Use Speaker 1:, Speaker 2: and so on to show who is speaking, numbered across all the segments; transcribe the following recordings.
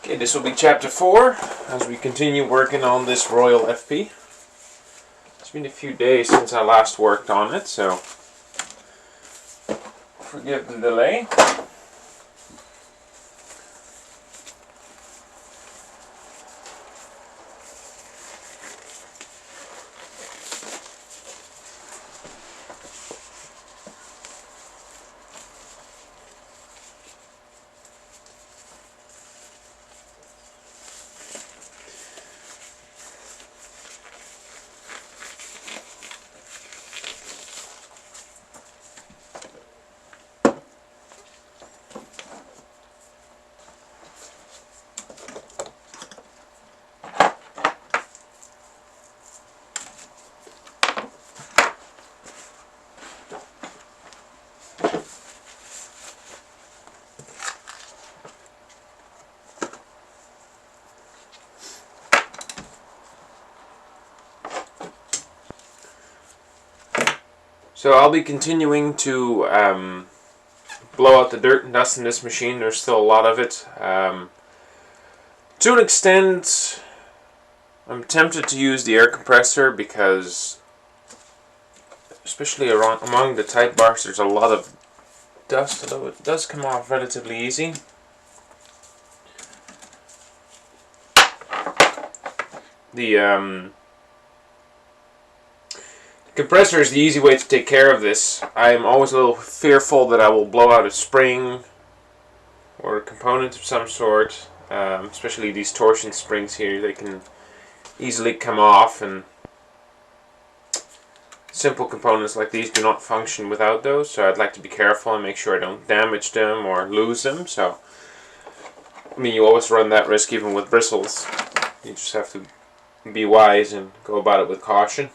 Speaker 1: Okay, this will be chapter 4 as we continue working on this Royal FP. It's been a few days since I last worked on it, so forgive the delay. So I'll be continuing to blow out the dirt and dust in this machine. There's still a lot of it. To an extent, I'm tempted to use the air compressor because, especially among the type bars, there's a lot of dust, although it does come off relatively easy. The compressor is the easy way to take care of this. I'm always a little fearful that I will blow out a spring or a component of some sort, especially these torsion springs here. They can easily come off, and simple components like these do not function without those, so I'd like to be careful and make sure I don't damage them or lose them. So, I mean, you always run that risk even with bristles. You just have to be wise and go about it with caution.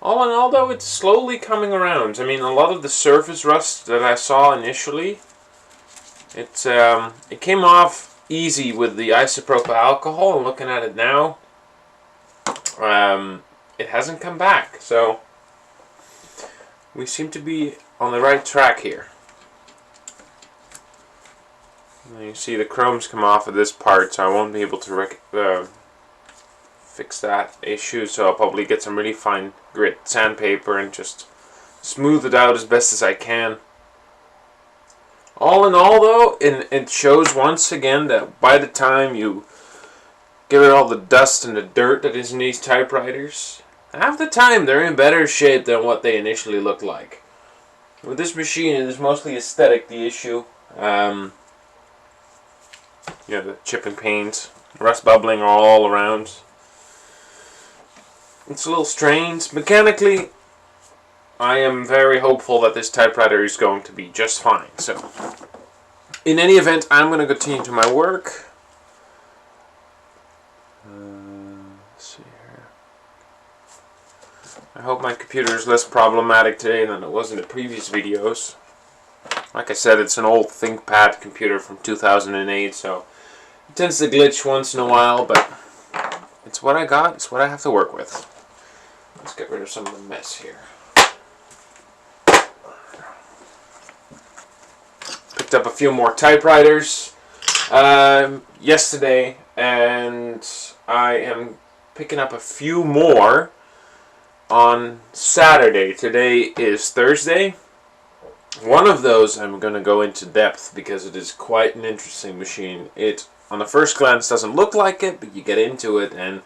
Speaker 1: All in all, though, it's slowly coming around. I mean, a lot of the surface rust that I saw initially, it came off easy with the isopropyl alcohol. And looking at it now, it hasn't come back. So we seem to be on the right track here. And you see the chrome's come off of this part, so I won't be able to fix that issue, so I'll probably get some really fine grit sandpaper and just smooth it out as best as I can. All in all, though, it shows once again that by the time you get rid of all the dust and the dirt that is in these typewriters, half the time they're in better shape than what they initially look like. With this machine, it is mostly aesthetic, the issue. The chipping paint, rust bubbling all around. It's a little strange. Mechanically, I am very hopeful that this typewriter is going to be just fine. So, in any event, I'm going to continue to my work. Let's see here. I hope my computer is less problematic today than it was in the previous videos. Like I said, it's an old ThinkPad computer from 2008, so it tends to glitch once in a while, but it's what I got, it's what I have to work with. Let's get rid of some of the mess here. Picked up a few more typewriters yesterday, and I am picking up a few more on Saturday. Today is Thursday. One of those I'm going to go into depth because it is quite an interesting machine. It, on the first glance, doesn't look like it, but you get into it and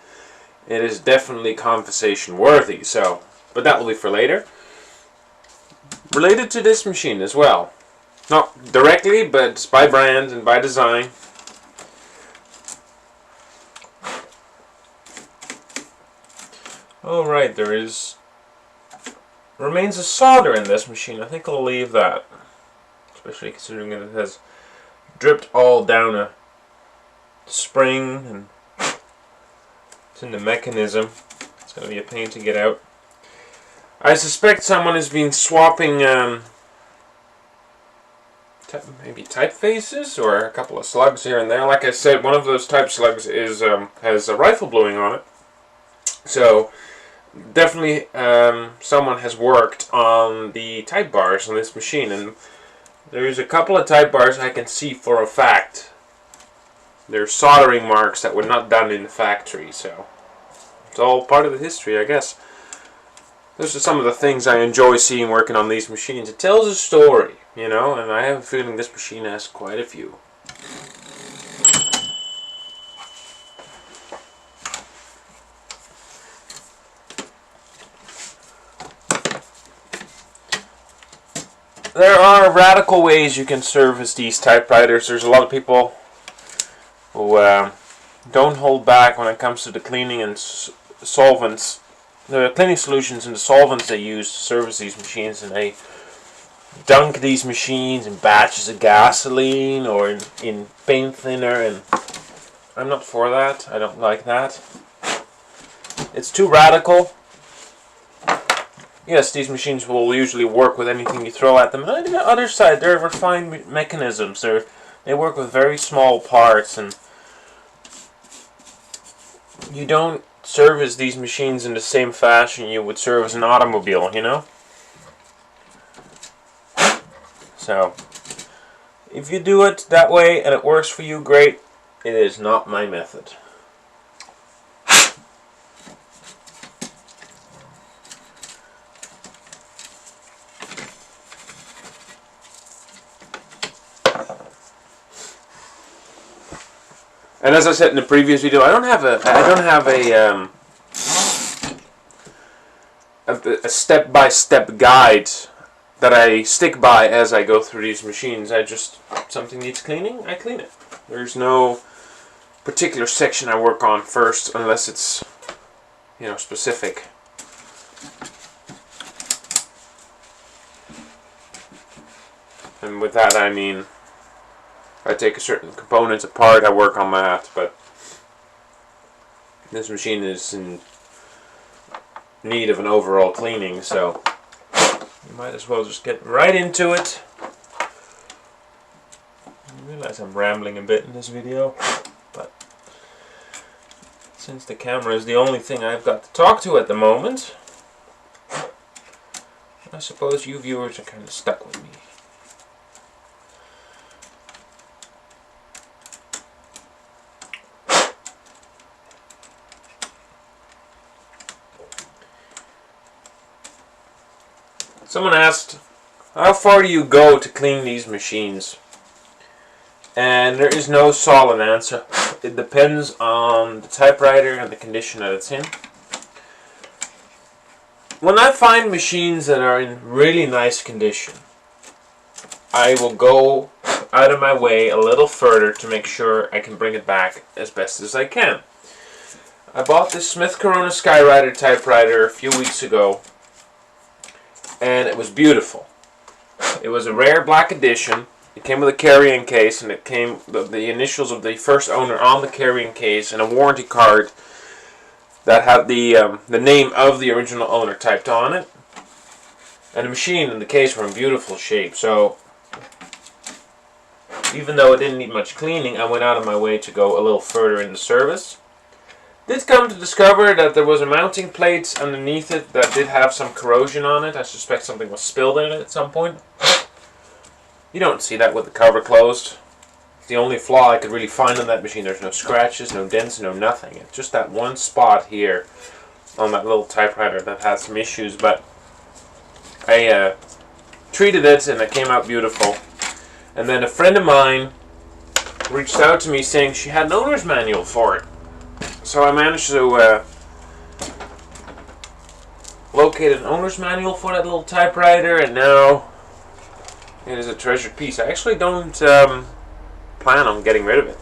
Speaker 1: it is definitely conversation worthy. So, but that will be for later. Related to this machine as well. Not directly, but by brand and by design. Alright, there remains a solder in this machine. I think I'll leave that. Especially considering that it has dripped all down a spring and it's in the mechanism. It's going to be a pain to get out. I suspect someone has been swapping maybe typefaces or a couple of slugs here and there. Like I said, one of those type slugs has a rifle bluing on it. So definitely someone has worked on the type bars on this machine, and There's a couple of type bars I can see for a fact. There's soldering marks that were not done in the factory, so it's all part of the history, I guess. Those are some of the things I enjoy seeing working on these machines. It tells a story, you know, and I have a feeling this machine has quite a few. There are radical ways you can service these typewriters. There's a lot of people who don't hold back when it comes to the cleaning and solvents, the cleaning solutions and the solvents they use to service these machines, and they dunk these machines in batches of gasoline or in paint thinner, and I'm not for that. I don't like that. It's too radical. Yes, these machines will usually work with anything you throw at them. And on the other side, they're refined mechanisms. They work with very small parts, and you don't service these machines in the same fashion you would service an automobile, you know? So, if you do it that way and it works for you, great. It is not my method. And as I said in the previous video, I don't have a step-by-step guide that I stick by as I go through these machines. Something needs cleaning, I clean it. There's no particular section I work on first unless it's, you know, specific. And with that I mean, I take a certain components apart, I work on that, but this machine is in need of an overall cleaning, so you might as well just get right into it. I realize I'm rambling a bit in this video, but since the camera is the only thing I've got to talk to at the moment, I suppose you viewers are kind of stuck with me. Someone asked, how far do you go to clean these machines? And there is no solid answer. It depends on the typewriter and the condition that it's in. When I find machines that are in really nice condition, I will go out of my way a little further to make sure I can bring it back as best as I can. I bought this Smith Corona Skywriter typewriter a few weeks ago, and it was beautiful. It was a rare black edition. It came with a carrying case, and it came the initials of the first owner on the carrying case and a warranty card that had the name of the original owner typed on it. And the machine and the case were in beautiful shape. So even though it didn't need much cleaning, I went out of my way to go a little further in the service. Did come to discover that there was a mounting plate underneath it that did have some corrosion on it. I suspect something was spilled in it at some point. You don't see that with the cover closed. It's the only flaw I could really find on that machine. There's no scratches, no dents, no nothing. It's just that one spot here on that little typewriter that had some issues, but I treated it and it came out beautiful. And then a friend of mine reached out to me saying she had an owner's manual for it. So I managed to locate an owner's manual for that little typewriter, and now it is a treasured piece. I actually don't plan on getting rid of it.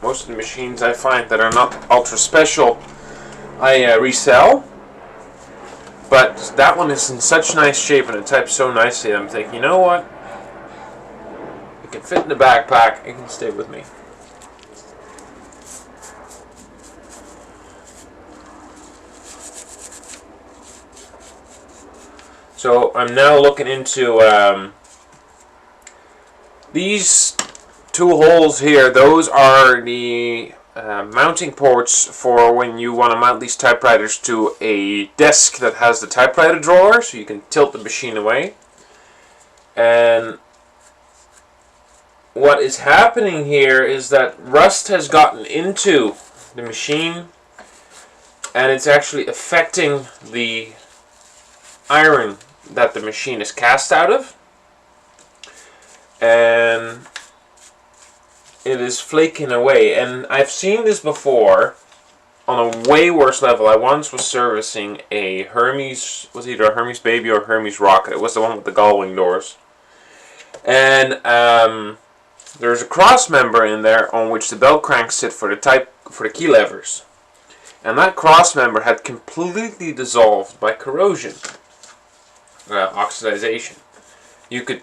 Speaker 1: Most of the machines I find that are not ultra special, I resell. But that one is in such nice shape and it types so nicely that I'm thinking, you know what? It can fit in the backpack. It can stay with me. So I'm now looking into these two holes here. Those are the mounting ports for when you want to mount these typewriters to a desk that has the typewriter drawer, so you can tilt the machine away. And what is happening here is that rust has gotten into the machine, and it's actually affecting the iron that the machine is cast out of, and it is flaking away. And I've seen this before on a way worse level. I once was servicing a Hermes, was either a Hermes Baby or a Hermes Rocket. It was the one with the gull-wing doors. And there's a cross member in there on which the belt cranks sit for the key levers. And that cross member had completely dissolved by corrosion, oxidization. You could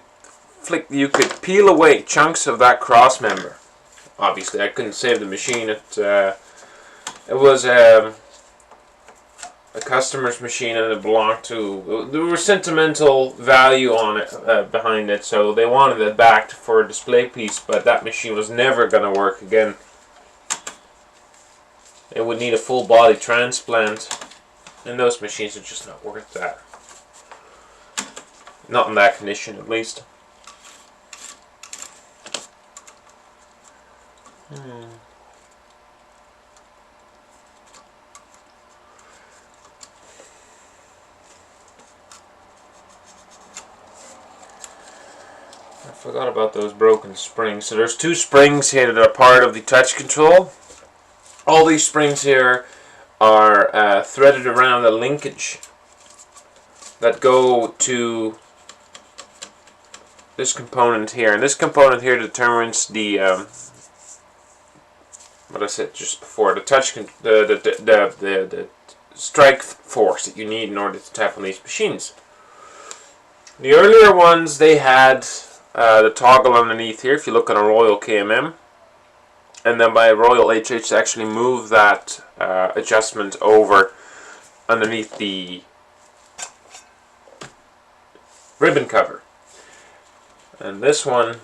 Speaker 1: peel away chunks of that cross member. Obviously, I couldn't save the machine. It was a customer's machine, and it belonged to. There was sentimental value on it behind it, so they wanted it back for a display piece. But that machine was never going to work again. It would need a full body transplant, and those machines are just not worth that. Not in that condition, at least. I forgot about those broken springs. So there's two springs here that are part of the touch control. All these springs here are threaded around a linkage that go to this component here. And this component here determines the what I said just before, the strike force that you need in order to tap on these machines. The earlier ones, they had the toggle underneath here, if you look on a Royal KMM, and then by a Royal HH to actually move that adjustment over underneath the ribbon cover. And this one,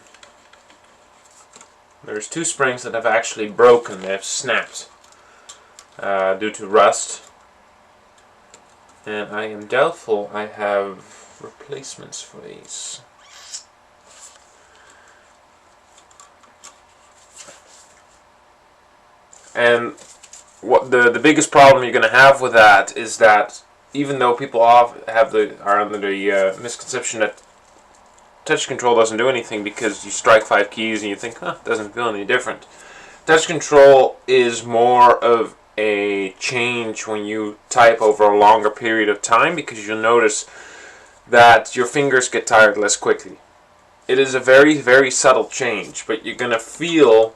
Speaker 1: there's two springs that have actually broken, they have snapped due to rust, and I am doubtful I have replacements for these. And what the biggest problem you're going to have with that is that even though people are under the misconception that touch control doesn't do anything because you strike 5 keys and you think, huh, it doesn't feel any different. Touch control is more of a change when you type over a longer period of time, because you'll notice that your fingers get tired less quickly. It is a very, very subtle change, but you're going to feel,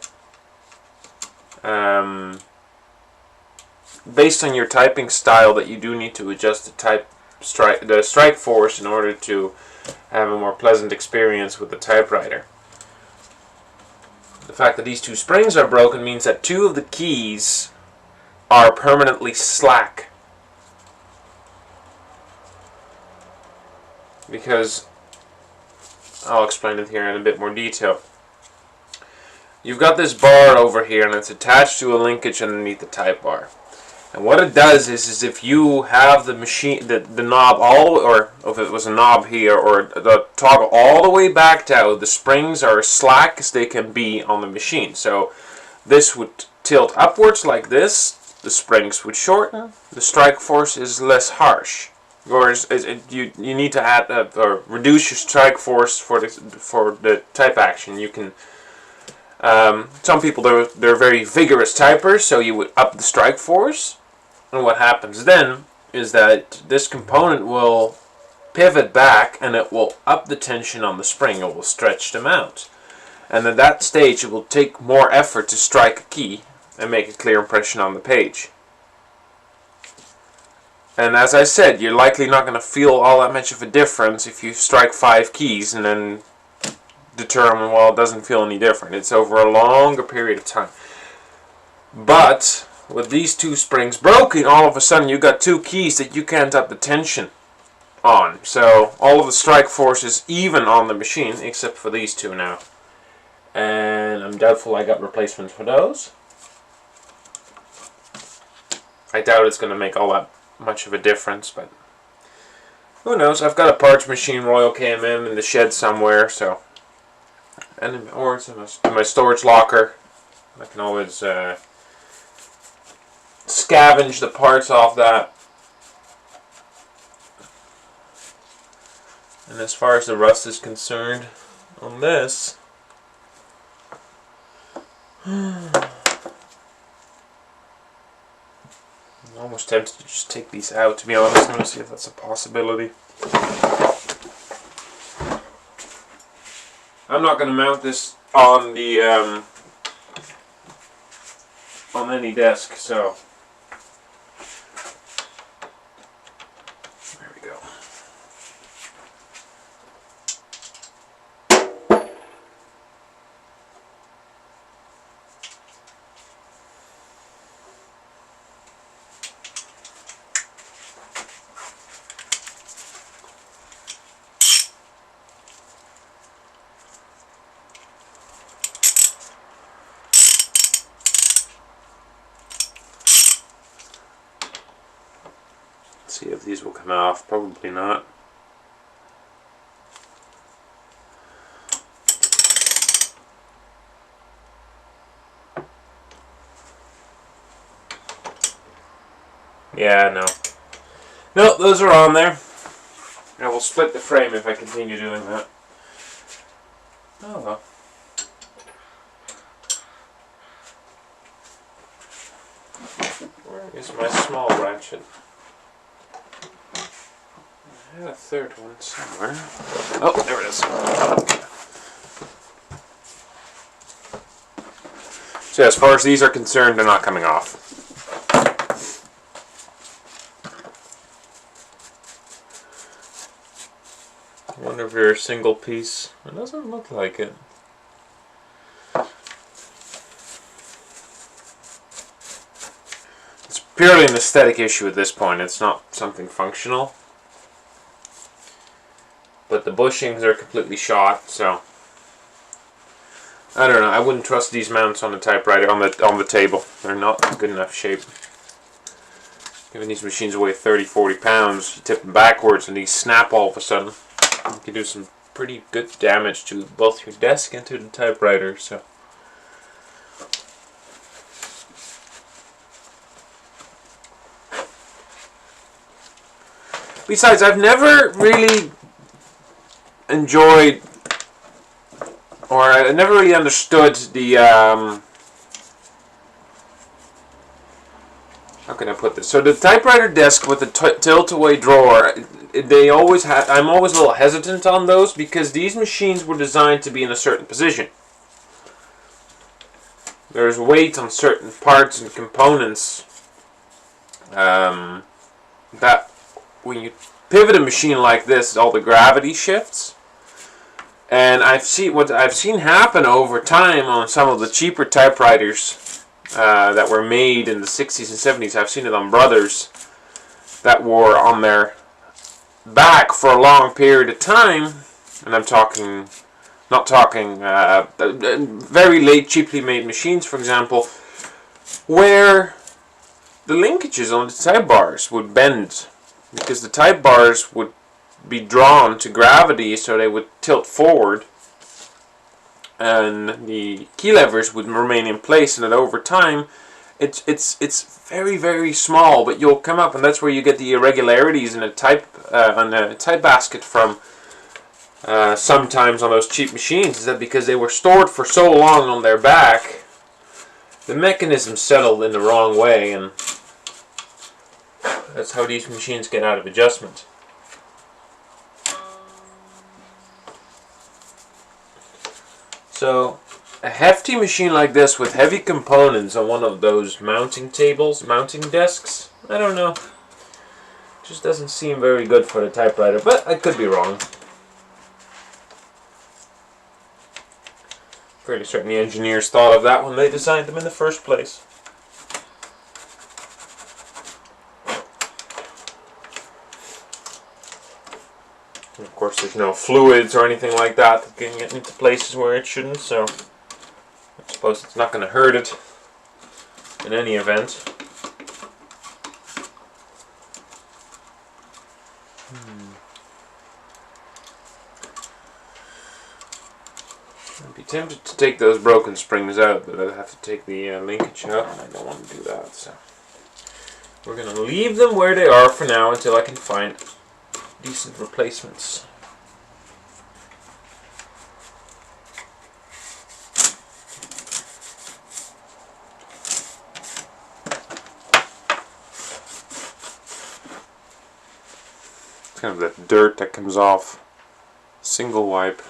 Speaker 1: based on your typing style, that you do need to adjust the strike force in order to have a more pleasant experience with the typewriter. The fact that these two springs are broken means that 2 of the keys are permanently slack. Because, I'll explain it here in a bit more detail. You've got this bar over here, and it's attached to a linkage underneath the type bar. And what it does is if you have the machine, the knob or if it was a knob here, or the toggle all the way backed out, the springs are as slack as they can be on the machine. So this would tilt upwards like this, the springs would shorten, the strike force is less harsh. Whereas you need to add or reduce your strike force for the type action. You can some people they're very vigorous typers, so you would up the strike force, and what happens then is that this component will pivot back and it will up the tension on the spring. It will stretch them out, and at that stage it will take more effort to strike a key and make a clear impression on the page. And as I said, you're likely not going to feel all that much of a difference if you strike 5 keys and then determine, well, it doesn't feel any different. It's over a longer period of time. But with these 2 springs broken, all of a sudden you've got 2 keys that you can't up the tension on. So all of the strike force is even on the machine, except for these 2 now. And I'm doubtful I got replacements for those. I doubt it's going to make all that much of a difference, but who knows. I've got a parts machine Royal KMM in the shed somewhere, so or it's in my storage locker. I can always scavenge the parts off that. And as far as the rust is concerned, on this, I'm almost tempted to just take these out, to be honest. I'm going to see if that's a possibility. I'm not going to mount this on the on any desk, so there we go. See if these will come off. Probably not. Yeah, no. No, those are on there. I will split the frame if I continue doing that. Oh well. Where is my small ratchet? I had a third one somewhere. Oh, there it is. So as far as these are concerned, they're not coming off. I wonder if they're a single piece. It doesn't look like it. It's purely an aesthetic issue at this point. It's not something functional. But the bushings are completely shot, so I don't know. I wouldn't trust these mounts on the typewriter on the table. They're not in good enough shape. Given these machines weigh 30-40 pounds, you tip them backwards and these snap all of a sudden. You can do some pretty good damage to both your desk and to the typewriter. So besides, I've never really enjoyed, or I never really understood the how can I put this? So the typewriter desk with the tilt-away drawer, they always I'm always a little hesitant on those because these machines were designed to be in a certain position. There's weight on certain parts and components that when you pivot a machine like this, all the gravity shifts. And what I've seen happen over time on some of the cheaper typewriters that were made in the 60s and 70s. I've seen it on Brothers that were on their back for a long period of time, and I'm talking, not talking very late, cheaply made machines, for example, where the linkages on the type bars would bend because the type bars would be drawn to gravity, so they would tilt forward and the key levers would remain in place, and that over time it's very, very small, but you'll come up, and that's where you get the irregularities in a type on a type basket from sometimes on those cheap machines, is that because they were stored for so long on their back, the mechanism settled in the wrong way, and that's how these machines get out of adjustment. So a hefty machine like this with heavy components on one of those mounting tables, mounting desks, I don't know. Just doesn't seem very good for the typewriter, but I could be wrong. Fairly certain the engineers thought of that when they designed them in the first place. And of course, there's no fluids or anything like that that can get into places where it shouldn't, so I suppose it's not going to hurt it in any event. Be tempted to take those broken springs out, but I'd have to take the linkage out, and I don't want to do that, so we're going to leave them where they are for now until I can find decent replacements. It's kind of that dirt that comes off. Single wipe.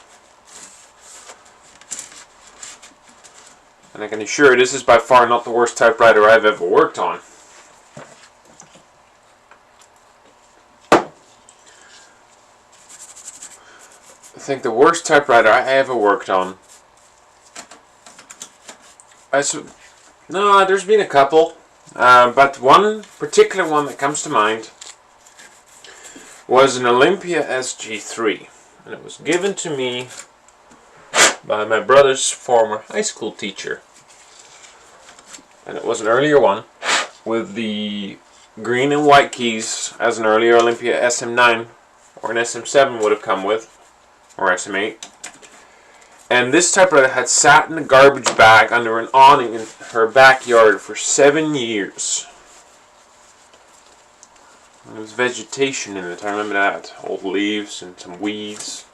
Speaker 1: And I can assure you, this is by far not the worst typewriter I've ever worked on. I think the worst typewriter I ever worked on. No, there's been a couple. But one particular one that comes to mind was an Olympia SG3. And it was given to me by my brother's former high school teacher. And it was an earlier one with the green and white keys as an earlier Olympia SM9 or an SM7 would have come with, or SM8. And this typewriter had sat in a garbage bag under an awning in her backyard for 7 years. And there was vegetation in it, I remember that. Old leaves and some weeds.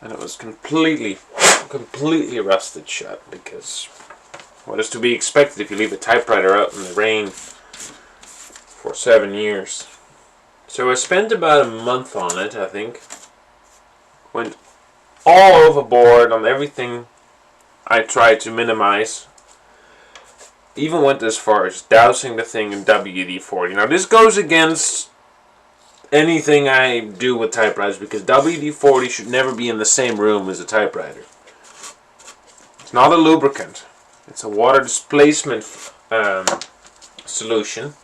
Speaker 1: And it was completely rusted shut, because what is to be expected if you leave a typewriter out in the rain for 7 years? So I spent about a month on it, I think. Went all overboard on everything I tried to minimize. Even went as far as dousing the thing in WD-40. Now this goes against anything I do with typewriters, because WD-40 should never be in the same room as a typewriter. It's not a lubricant. It's a water displacement solution.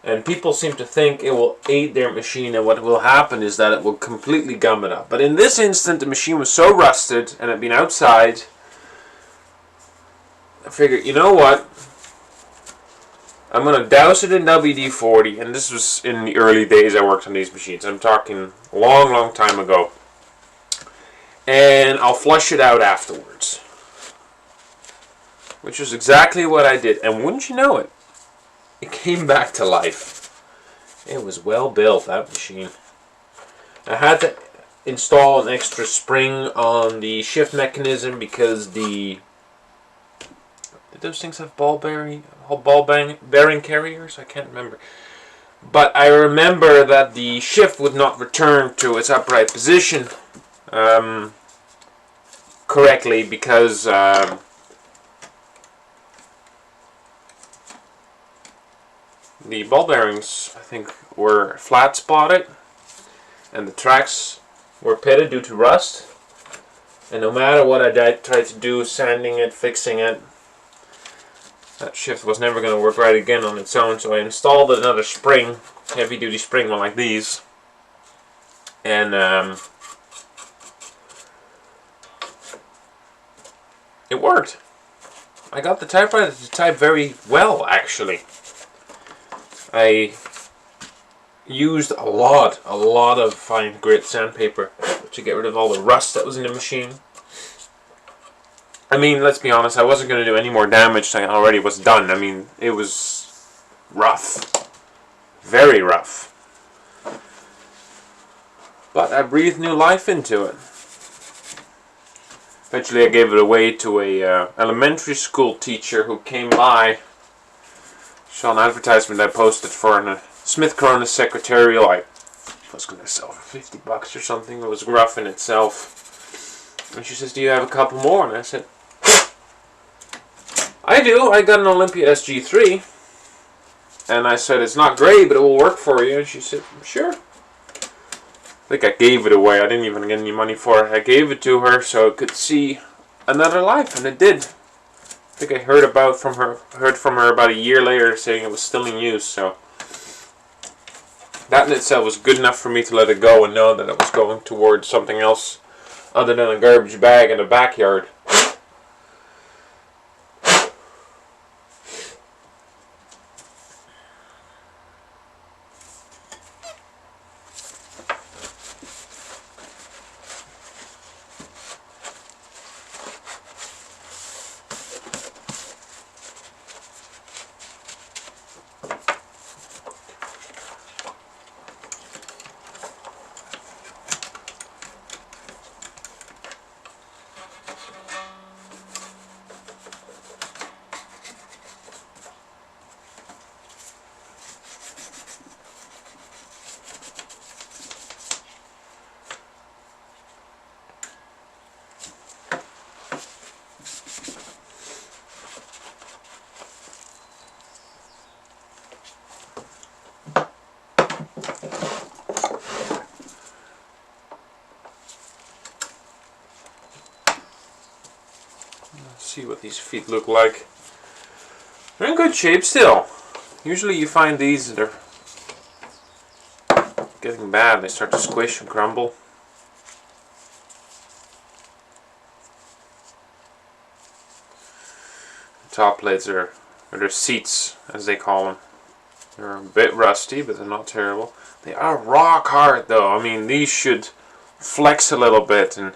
Speaker 1: And people seem to think it will aid their machine, and what will happen is that it will completely gum it up. But in this instant, the machine was so rusted and had been outside, I figured, you know what? I'm going to douse it in WD-40, and this was in the early days I worked on these machines. I'm talking a long, long time ago. And I'll flush it out afterwards. Which was exactly what I did. And wouldn't you know it, it came back to life. It was well built, that machine. I had to install an extra spring on the shift mechanism because did those things have ball bearing carriers? I can't remember. But I remember that the shift would not return to its upright position correctly because the ball bearings, I think, were flat spotted and the tracks were pitted due to rust. And no matter what I tried to do, sanding it, fixing it, that shift was never going to work right again on its own. So I installed another spring, heavy duty spring, one like these. And it worked. I got the typewriter to type very well, actually. I used a lot of fine grit sandpaper to get rid of all the rust that was in the machine. I mean, let's be honest, I wasn't going to do any more damage than already was done. I mean, it was rough. Very rough. But I breathed new life into it. Eventually I gave it away to a elementary school teacher who came by. Saw an advertisement I posted for a Smith Corona secretarial. I was going to sell for $50 or something. It was rough in itself. And she says, "Do you have a couple more?" And I said, "I do. I got an Olympia SG3. And I said, "It's not great, but it will work for you." And she said, "Sure." I think I gave it away. I didn't even get any money for it. I gave it to her so it could see another life, and it did. I think I heard from her about a year later saying it was still in use. So that in itself was good enough for me to let it go and know that it was going towards something else other than a garbage bag in a backyard. Let's see what these feet look like. They're in good shape still. Usually you find these that are getting bad. They start to squish and crumble. The top plates are, or their seats as they call them. They're a bit rusty, but they're not terrible. They are rock hard though. I mean, these should flex a little bit, and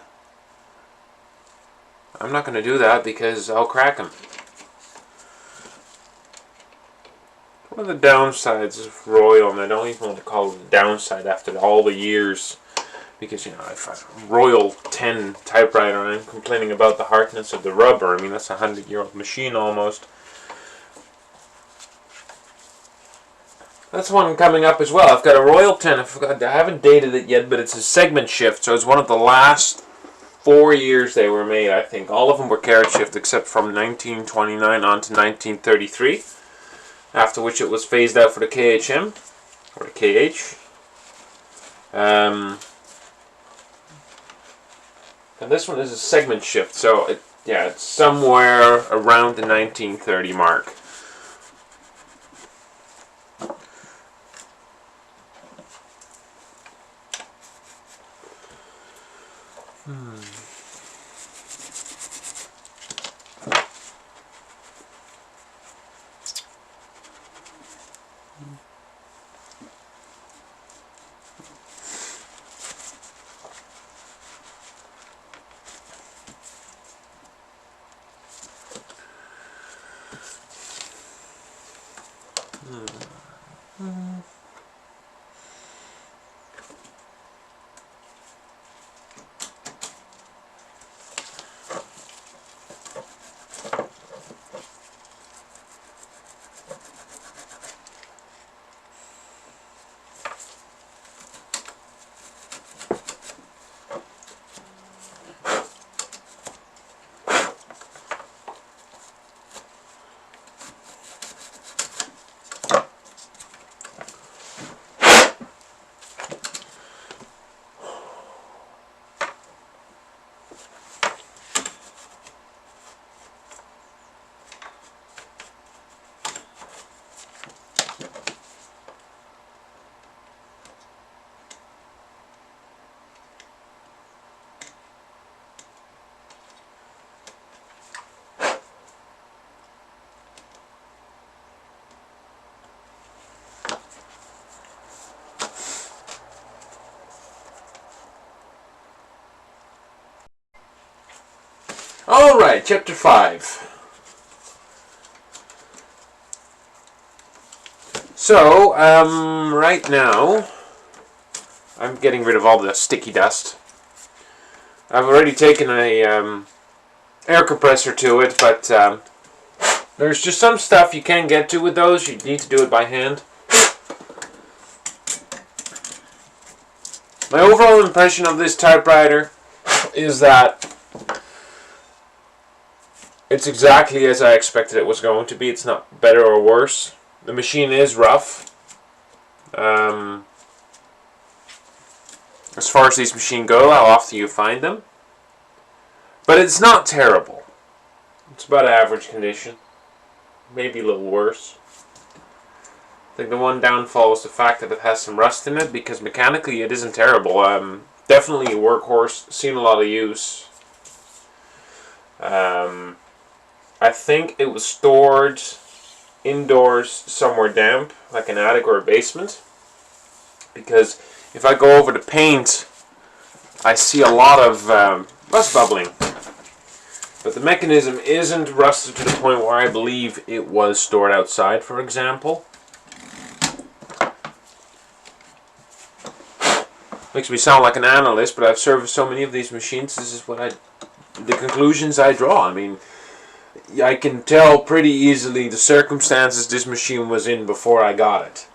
Speaker 1: I'm not going to do that because I'll crack them. One of the downsides of Royal, and I don't even want to call it a downside after all the years, because, you know, if a Royal 10 typewriter and I'm complaining about the hardness of the rubber, I mean, that's a 100-year-old machine almost. That's one coming up as well. I've got a Royal 10, I haven't dated it yet, but it's a segment shift, so it's one of the last 4 years they were made, I think. All of them were carriage shift except from 1929 on to 1933. After which it was phased out for the KHM, or the KH. And this one is a segment shift, so it's somewhere around the 1930 mark. Alright, Chapter 5. So, right now, I'm getting rid of all the sticky dust. I've already taken a air compressor to it, but there's just some stuff you can't get to with those. You need to do it by hand. My overall impression of this typewriter is that it's exactly as I expected it was going to be. It's not better or worse. The machine is rough. As far as these machines go, how often you find them. But it's not terrible. It's about average condition. Maybe a little worse. I think the one downfall is the fact that it has some rust in it, because mechanically it isn't terrible. Definitely a workhorse. Seen a lot of use. I think it was stored indoors somewhere damp, like an attic or a basement. Because if I go over the paint, I see a lot of rust bubbling. But the mechanism isn't rusted to the point where I believe it was stored outside, for example. Makes me sound like an analyst, but I've serviced so many of these machines. This is what the conclusions I draw. I mean, I can tell pretty easily the circumstances this machine was in before I got it.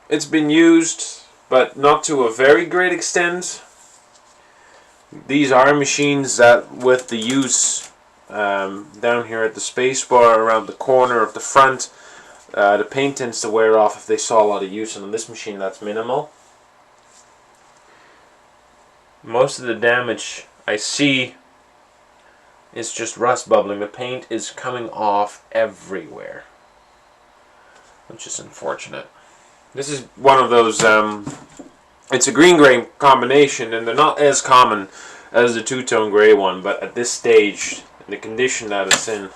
Speaker 1: It's been used, but not to a very great extent. These are machines that, with the use down here at the space bar around the corner of the front, the paint tends to wear off if they saw a lot of use, and on this machine that's minimal. Most of the damage I see is just rust bubbling. The paint is coming off everywhere, which is unfortunate. This is one of those, it's a green-gray combination, and they're not as common as the two-tone gray one, but at this stage, in the condition that it's in,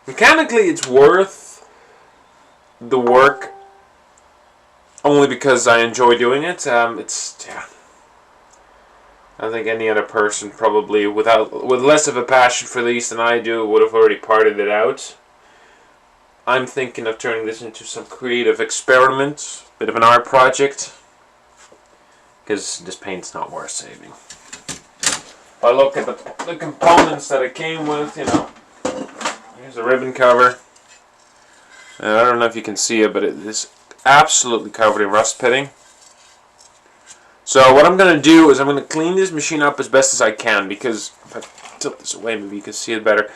Speaker 1: mechanically it's worth the work, only because I enjoy doing it. Yeah. I think any other person probably with less of a passion for these than I do would have already parted it out. I'm thinking of turning this into some creative experiment, bit of an art project, because this paint's not worth saving. If I look at the components that it came with, you know, here's the ribbon cover. I don't know if you can see it, but it is absolutely covered in rust pitting. So what I'm going to do is I'm going to clean this machine up as best as I can, because if I tilt this away, maybe you can see it better.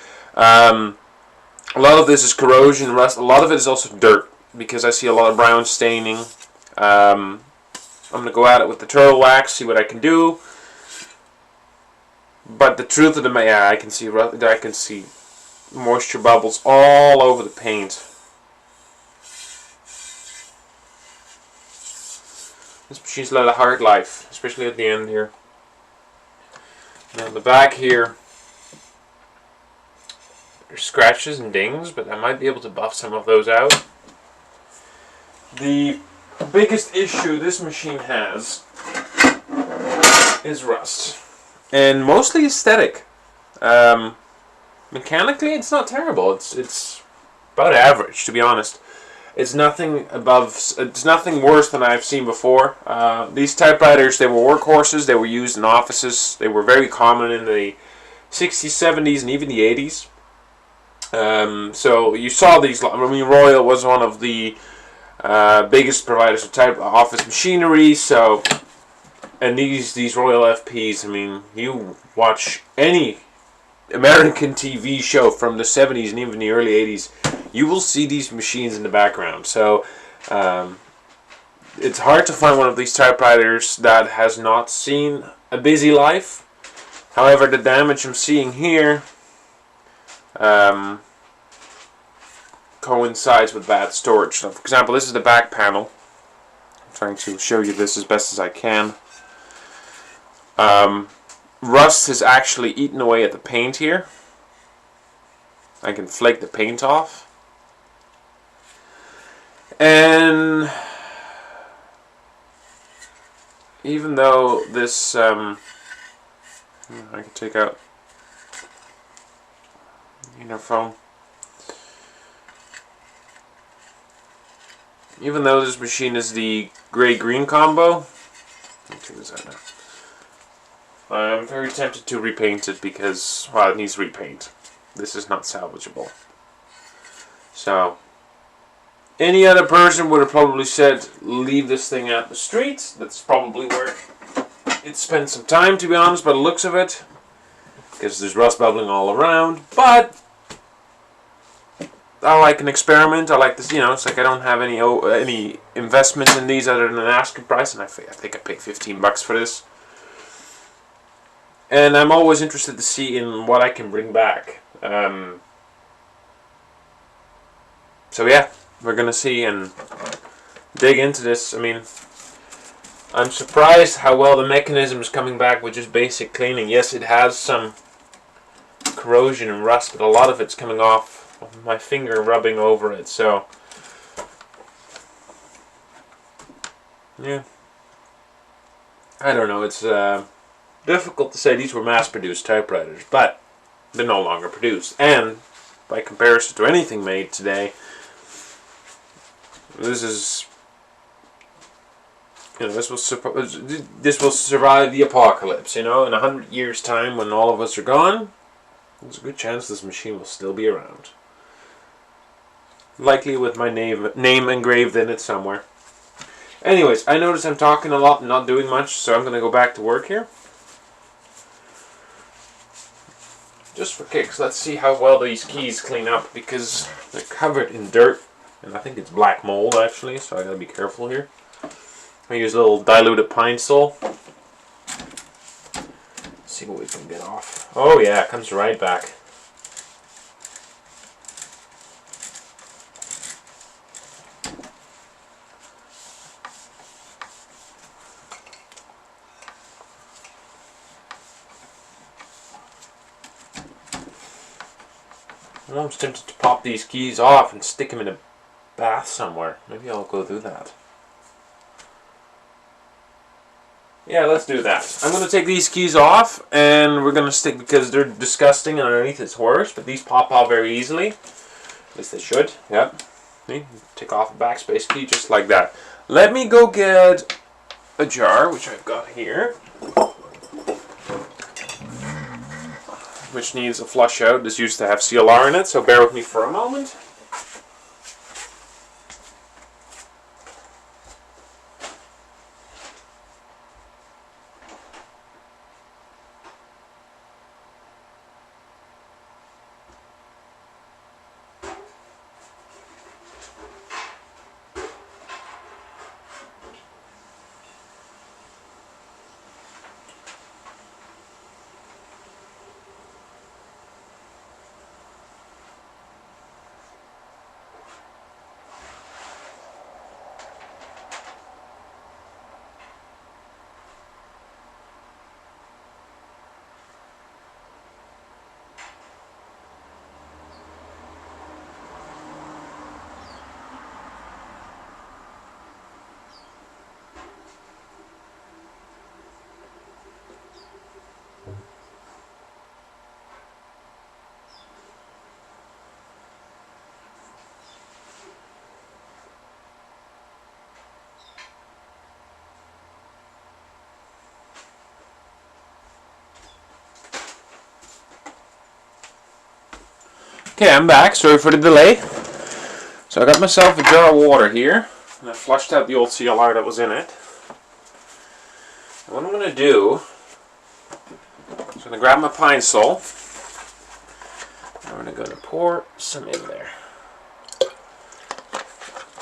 Speaker 1: A lot of this is corrosion, rust. A lot of it is also dirt, because I see a lot of brown staining. I'm going to go at it with the turtle wax, see what I can do. But the truth of the matter, yeah, I can see moisture bubbles all over the paint. This machine's led a hard life, especially at the end here. Now on the back here, there's scratches and dings, but I might be able to buff some of those out. The biggest issue this machine has is rust, and mostly aesthetic. Mechanically, it's not terrible. It's about average, to be honest. It's nothing worse than I've seen before. These typewriters, they were workhorses. They were used in offices. They were very common in the 60s, 70s, and even the 80s. So you saw these. I mean, Royal was one of the biggest providers of type office machinery. So, and these Royal FPs. I mean, you watch any American TV show from the 70s and even the early 80s, you will see these machines in the background. So it's hard to find one of these typewriters that has not seen a busy life. However, the damage I'm seeing here coincides with bad storage. So, for example, this is the back panel. I'm trying to show you this as best as I can. Rust has actually eaten away at the paint here. I can flake the paint off. And even though this, I can take out inner foam. Even though this machine is the gray-green combo, let's take this out now. I'm very tempted to repaint it because, well, it needs repaint. This is not salvageable. So, any other person would have probably said, leave this thing out the street. That's probably where it spent some time, to be honest, by the looks of it. Because there's rust bubbling all around. But I like an experiment. I like this, you know, it's like I don't have any investment in these other than an asking price. And I think I paid $15 for this. And I'm always interested to see in what I can bring back. So yeah, we're going to see and dig into this. I mean, I'm surprised how well the mechanism is coming back with just basic cleaning. Yes, it has some corrosion and rust, but a lot of it's coming off of my finger rubbing over it. So, yeah. I don't know, it's difficult to say. These were mass-produced typewriters, but they're no longer produced. And by comparison to anything made today, this is, you know, this will survive the apocalypse. You know, in 100 years' time, when all of us are gone, there's a good chance this machine will still be around. Likely with my name engraved in it somewhere. Anyways, I notice I'm talking a lot and not doing much, so I'm going to go back to work here. Just for kicks, let's see how well these keys clean up, because they're covered in dirt, and I think it's black mold actually, so I gotta be careful here. I use a little diluted pine sol. see what we can get off. Oh yeah, it comes right back. I'm almost tempted to pop these keys off and stick them in a bath somewhere. Maybe I'll go do that. Yeah, let's do that. I'm going to take these keys off, and we're going to stick, because they're disgusting and underneath it's worse, but these pop off very easily. At least they should. Yep. See? Take off the backspace key just like that. Let me go get a jar, which I've got here, which needs a flush out. This used to have CLR in it, so bear with me for a moment. Okay, I'm back. Sorry for the delay. So I got myself a jar of water here, and I flushed out the old CLR that was in it. And what I'm going to do is I'm going to grab my pine sol. I'm going to pour some in there.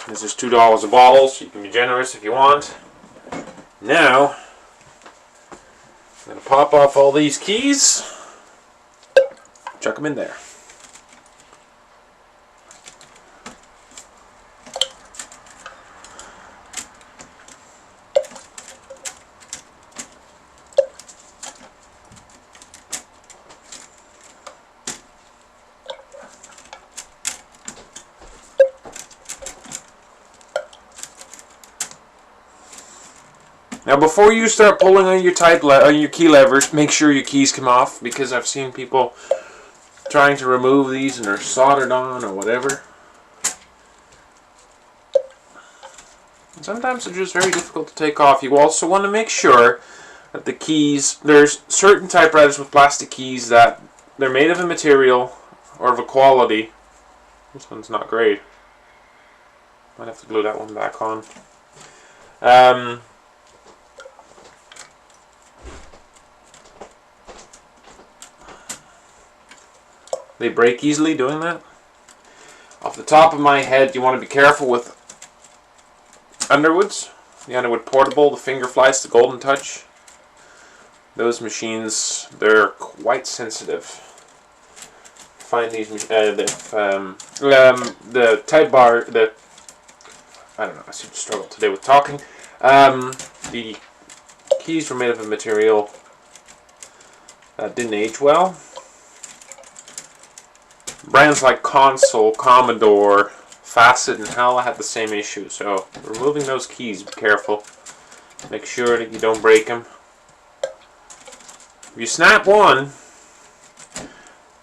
Speaker 1: This is $2 a bottle, so you can be generous if you want. Now, I'm going to pop off all these keys, chuck them in there. Now, before you start pulling on your key levers, make sure your keys come off, because I've seen people trying to remove these and they're soldered on or whatever. And sometimes they're just very difficult to take off. You also want to make sure that the keys, there's certain typewriters with plastic keys that they're made of a material or of a quality. This one's not great. Might have to glue that one back on. They break easily doing that. Off the top of my head, you want to be careful with Underwoods. The Underwood Portable, the Finger Flies, the Golden Touch. Those machines, they're quite sensitive. Find these, the type bar, I don't know, I seem to struggle today with talking. The keys were made of a material that didn't age well. Brands like Console, Commodore, Facet, and HAL had the same issue. So, removing those keys, be careful. Make sure that you don't break them. If you snap one,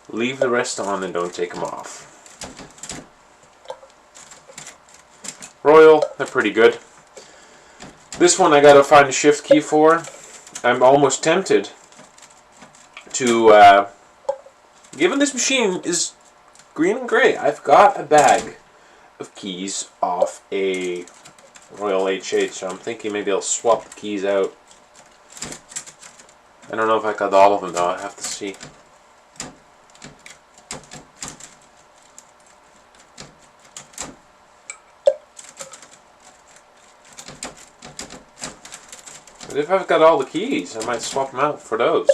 Speaker 1: leave the rest on and don't take them off. Royal, they're pretty good. This one I gotta find a shift key for. I'm almost tempted to, given this machine is green and gray, I've got a bag of keys off a Royal HH, so I'm thinking maybe I'll swap the keys out. I don't know if I got all of them though, I have to see. But if I've got all the keys, I might swap them out for those.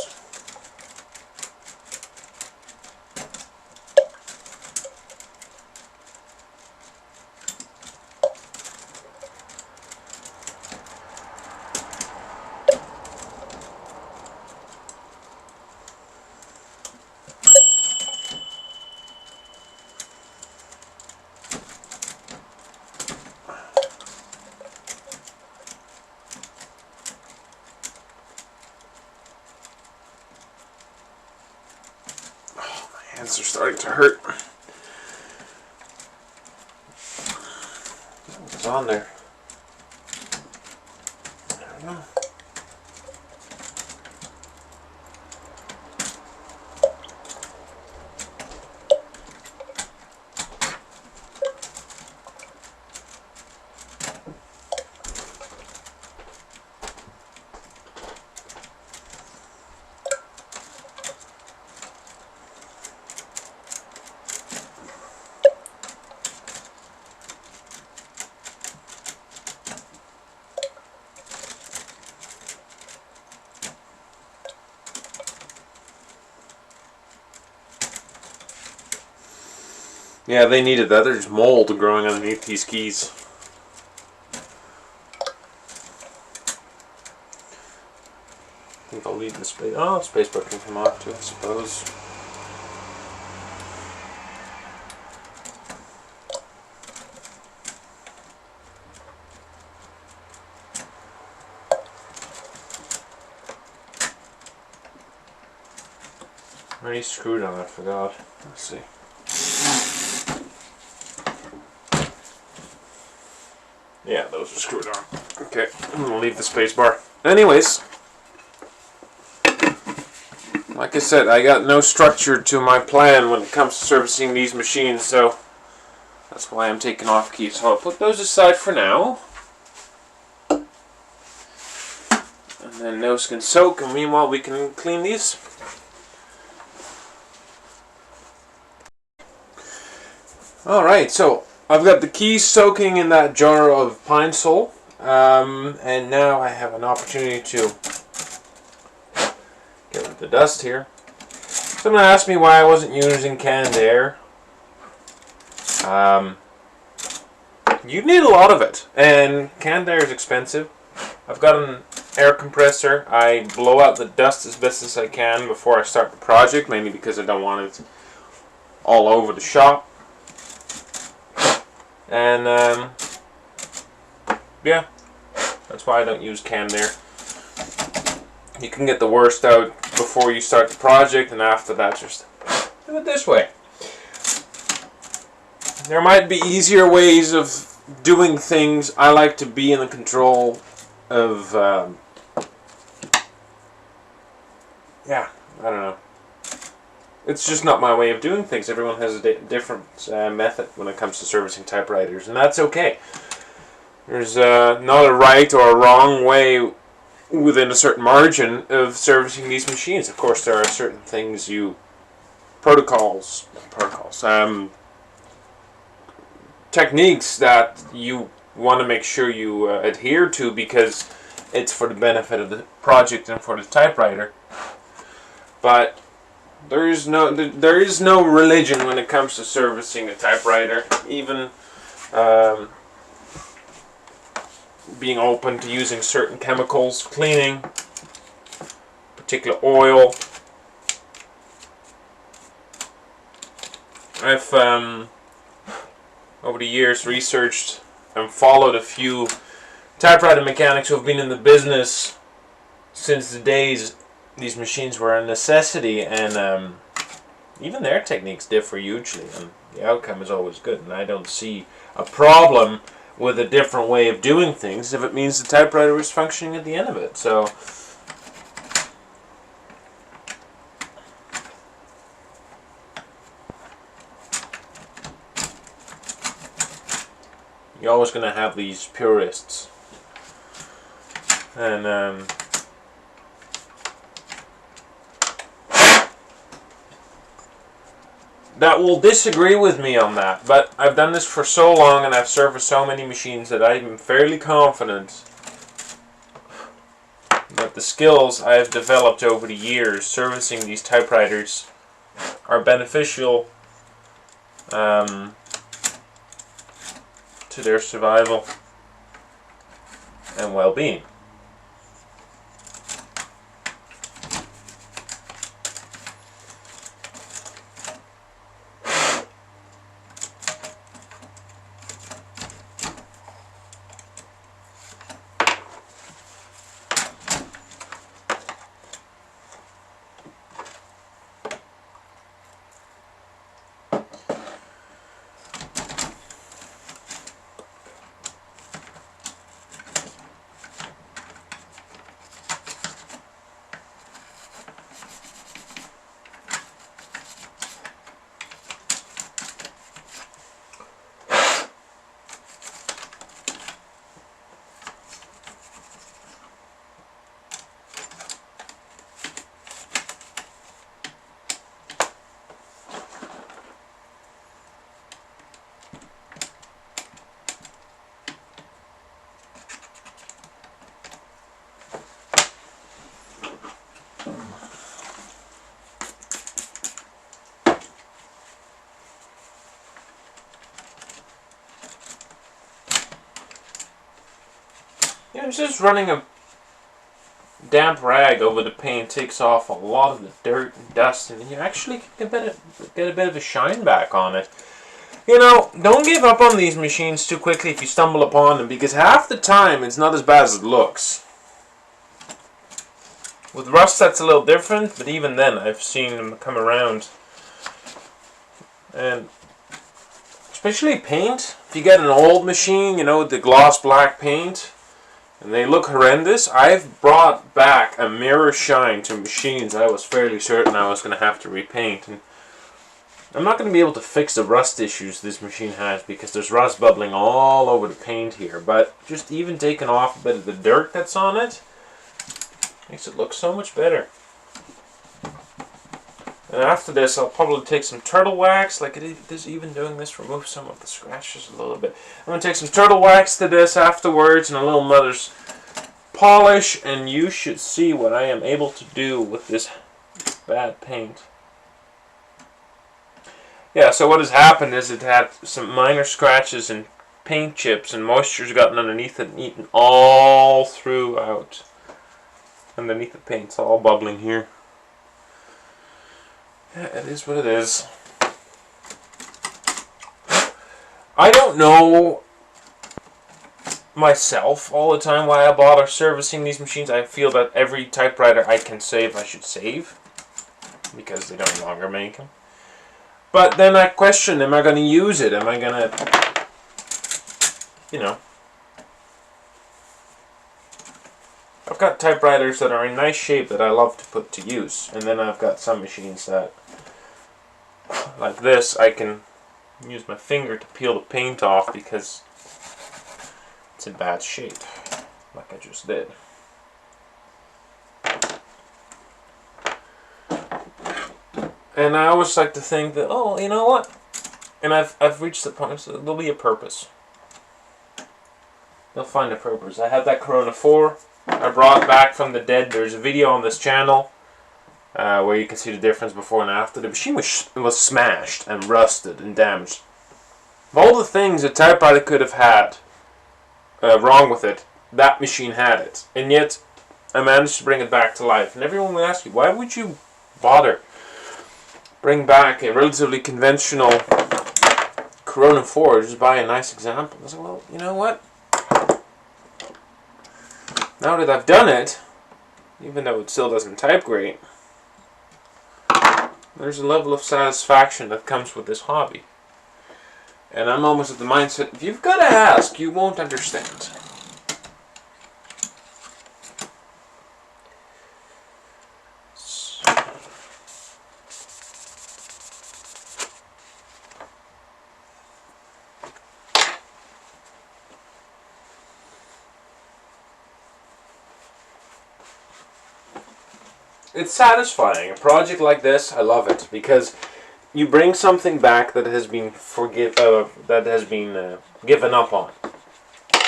Speaker 1: hands are starting to hurt. What's on there? I don't know. Yeah, they needed that. There's mold growing underneath these keys. I think I'll leave the space. Oh, spacebar can come off too, I suppose. I already screwed on it, I forgot. Let's see. Yeah, those are screwed on. Okay, I'm gonna leave the space bar. Anyways, like I said, I got no structure to my plan when it comes to servicing these machines, so that's why I'm taking off keys. So I'll put those aside for now. And then those can soak, and meanwhile we can clean these. Alright, so I've got the keys soaking in that jar of pine sol, and now I have an opportunity to get rid of the dust here. Someone asked me why I wasn't using canned air. You need a lot of it, and canned air is expensive. I've got an air compressor. I blow out the dust as best as I can before I start the project, mainly because I don't want it all over the shop. And yeah, that's why I don't use canned air. You can get the worst out before you start the project, and after that just do it this way. There might be easier ways of doing things. I like to be in the control of yeah, I don't know. It's just not my way of doing things. Everyone has a different method when it comes to servicing typewriters, and that's okay. There's not a right or a wrong way within a certain margin of servicing these machines. Of course, there are certain things techniques that you want to make sure you adhere to because it's for the benefit of the project and for the typewriter. But there is no religion when it comes to servicing a typewriter. Even being open to using certain chemicals, cleaning, particular oil. I've over the years researched and followed a few typewriter mechanics who have been in the business since the days these machines were a necessity, and even their techniques differ hugely, and the outcome is always good. And I don't see a problem with a different way of doing things if it means the typewriter is functioning at the end of it. So you're always going to have these purists, and that will disagree with me on that. But I've done this for so long and I've serviced so many machines that I'm fairly confident that the skills I have developed over the years servicing these typewriters are beneficial to their survival and well-being. just running a damp rag over the paint takes off a lot of the dirt and dust, and you actually get a bit of a shine back on it. You know, don't give up on these machines too quickly if you stumble upon them, because half the time it's not as bad as it looks. With rust that's a little different, but even then I've seen them come around. And especially paint, if you get an old machine, you know, the gloss black paint, and they look horrendous, I've brought back a mirror shine to machines I was fairly certain I was going to have to repaint. And I'm not going to be able to fix the rust issues this machine has because there's rust bubbling all over the paint here, but just even taking off a bit of the dirt that's on it makes it look so much better. And after this, I'll probably take some turtle wax, like it is even doing this, remove some of the scratches a little bit. I'm going to take some turtle wax to this afterwards and a little mother's polish, and you should see what I am able to do with this bad paint. Yeah, so what has happened is it had some minor scratches and paint chips, and moisture's gotten underneath it and eaten all throughout. Underneath the paint, it's all bubbling here. Yeah, it is what it is. I don't know myself all the time why I bother servicing these machines. I feel that every typewriter I can save, I should save, because they don't longer make them. But then I question, am I going to use it? Am I going to, you know. I've got typewriters that are in nice shape that I love to put to use. And then I've got some machines that, like this, I can use my finger to peel the paint off because it's in bad shape, like I just did. And I always like to think that, oh, you know what? And I've reached the point, so there'll be a purpose. They'll find a purpose. I had that Corona 4 I brought back from the dead. There's a video on this channel where you can see the difference before and after. The machine was smashed and rusted and damaged. Of all the things a typewriter could have had wrong with it, that machine had it. And yet, I managed to bring it back to life. And everyone will ask you, why would you bother bring back a relatively conventional Corona 4, just buy a nice example? I said, well, you know what? Now that I've done it, even though it still doesn't type great, there's a level of satisfaction that comes with this hobby. And I'm almost at the mindset, if you've got to ask, you won't understand. It's satisfying. A project like this, I love it because you bring something back that has been given up on.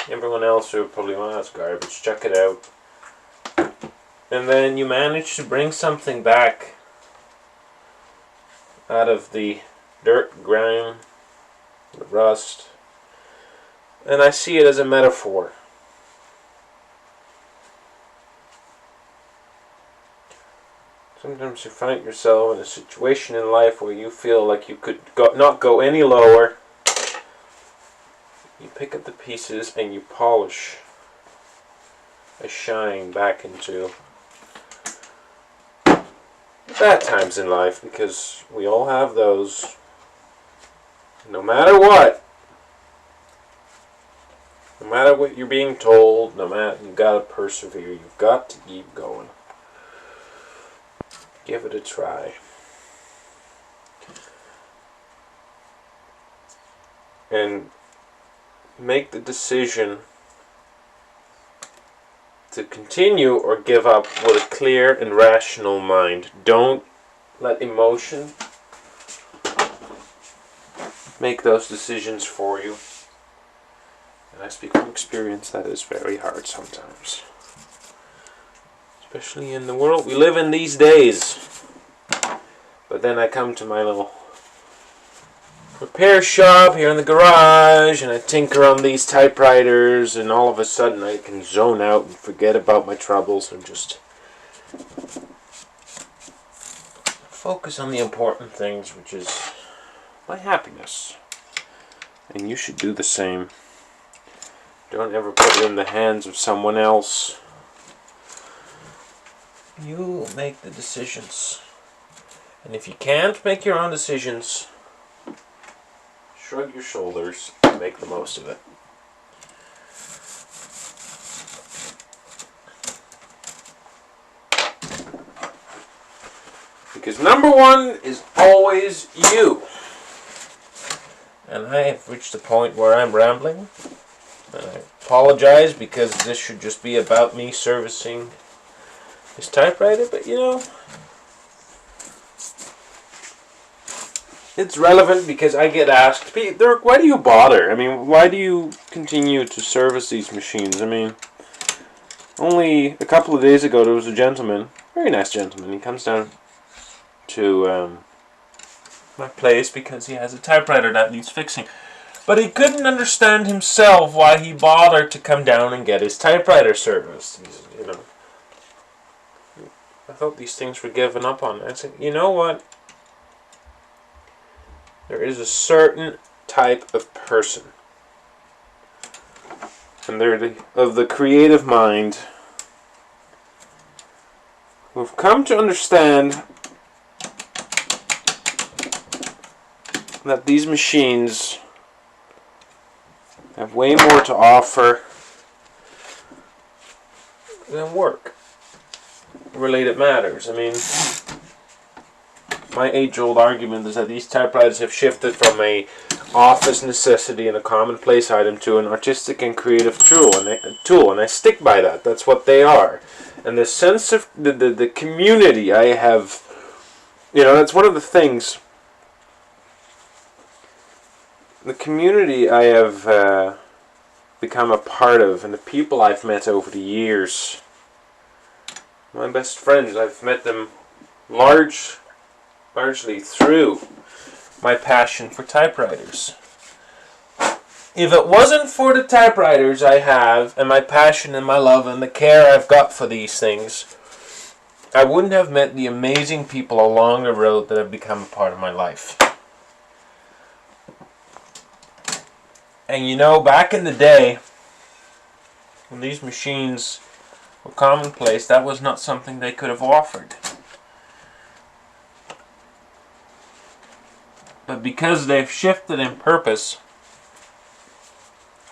Speaker 1: Everyone else would probably, well, that's garbage, check it out. And then you manage to bring something back out of the dirt, grime, the rust, and I see it as a metaphor. Sometimes you find yourself in a situation in life where you feel like you could not go any lower. You pick up the pieces and you polish a shine back into bad times in life, because we all have those. No matter what you're being told, you've got to persevere. You've got to keep going. Give it a try. And make the decision to continue or give up with a clear and rational mind. Don't let emotion make those decisions for you. And I speak from experience, that is very hard sometimes. Especially in the world we live in these days. But then I come to my little repair shop here in the garage, and I tinker on these typewriters, and all of a sudden I can zone out and forget about my troubles and just focus on the important things, which is my happiness. And you should do the same. Don't ever put it in the hands of someone else. You make the decisions. And if you can't make your own decisions, shrug your shoulders and make the most of it. Because number one is always you. And I have reached the point where I'm rambling. And I apologize because this should just be about me servicing this typewriter, but you know, it's relevant because I get asked, Dirk, why do you bother? I mean, why do you continue to service these machines? I mean, only a couple of days ago there was a gentleman, very nice gentleman, he comes down to my place because he has a typewriter that needs fixing. But he couldn't understand himself why he bothered to come down and get his typewriter serviced. You know, I thought these things were given up on. I said, you know what? There is a certain type of person, and they're of the creative mind, who have come to understand that these machines have way more to offer than work-related matters. I mean, my age-old argument is that these typewriters have shifted from a office necessity and a commonplace item to an artistic and creative tool, and I stick by that. That's what they are. And the sense of the community I have, you know, that's one of the things. The community I have become a part of, and the people I've met over the years, my best friends, I've met them largely through my passion for typewriters. If it wasn't for the typewriters I have, and my passion and my love and the care I've got for these things, I wouldn't have met the amazing people along the road that have become a part of my life. And you know, back in the day, when these machines were commonplace, that was not something they could have offered. But because they've shifted in purpose,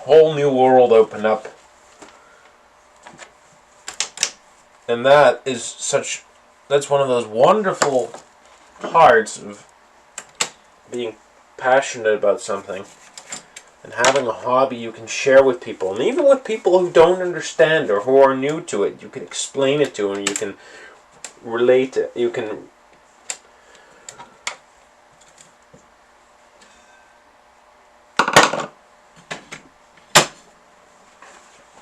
Speaker 1: a whole new world opened up. And that's one of those wonderful parts of being passionate about something. And having a hobby you can share with people. And even with people who don't understand or who are new to it, you can explain it to them. You can relate it. You can...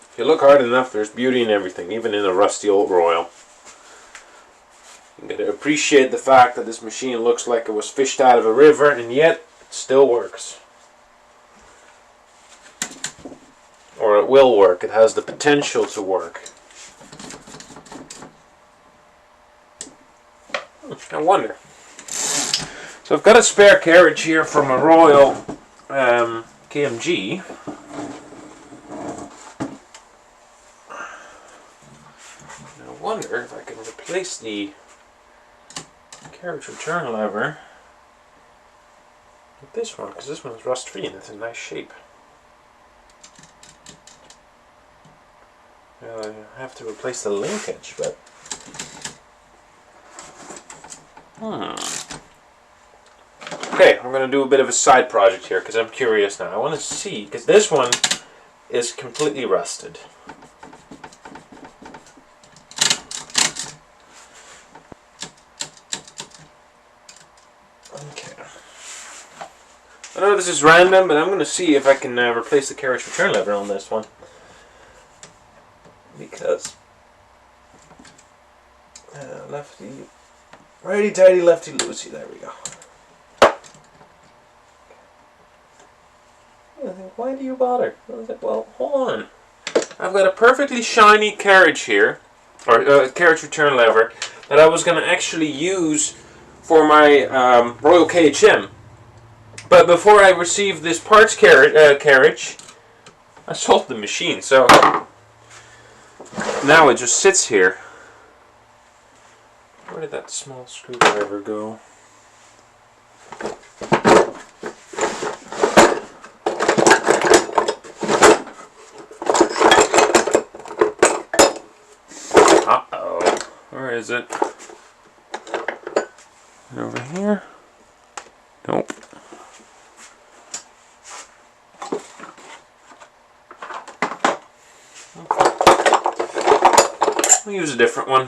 Speaker 1: If you look hard enough, there's beauty in everything, even in a rusty old Royal. You got to appreciate the fact that this machine looks like it was fished out of a river, and yet it still works. Or it will work. It has the potential to work. I wonder. So I've got a spare carriage here from a Royal KMG. I wonder if I can replace the carriage return lever with this one, because this one's rust-free and it's in nice shape. I have to replace the linkage, but... Okay, I'm going to do a bit of a side project here, because I'm curious now. I want to see, because this one is completely rusted. Okay. I know this is random, but I'm going to see if I can replace the carriage return lever on this one. Because lefty, righty tighty, lefty loosey, there we go. I think, why do you bother? I was like, well, hold on. I've got a perfectly shiny carriage here, or carriage return lever, that I was going to actually use for my Royal KHM. But before I received this parts carriage, I sold the machine, so now it just sits here. Where did that small screwdriver go? Uh-oh. Where is it? Over here? Nope. I'll use a different one.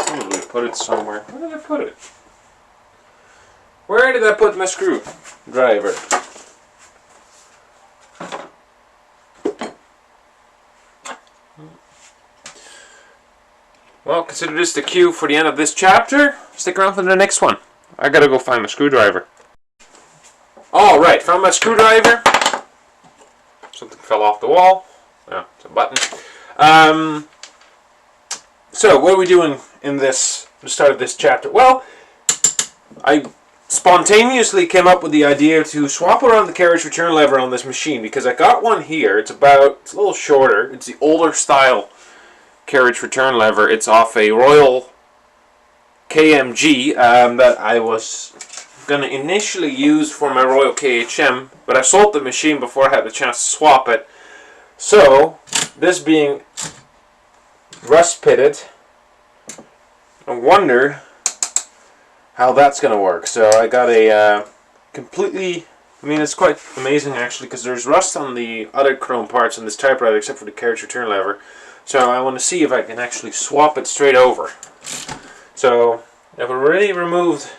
Speaker 1: Probably put it somewhere. Where did I put it? Where did I put my screwdriver? Well, consider this the cue for the end of this chapter. Stick around for the next one. I gotta go find my screwdriver. Alright, found my screwdriver. Something fell off the wall. Oh, it's a button. So, what are we doing in the start of this chapter? Well, I spontaneously came up with the idea to swap around the carriage return lever on this machine because I got one here. It's a little shorter. It's the older style carriage return lever. It's off a Royal KMG that I was going to initially use for my Royal KHM, but I sold the machine before I had the chance to swap it. So, this being rust pitted, I wonder how that's going to work. So I got a completely, I mean, it's quite amazing actually because there's rust on the other chrome parts on this typewriter except for the carriage return lever. So I want to see if I can actually swap it straight over. So I've already removed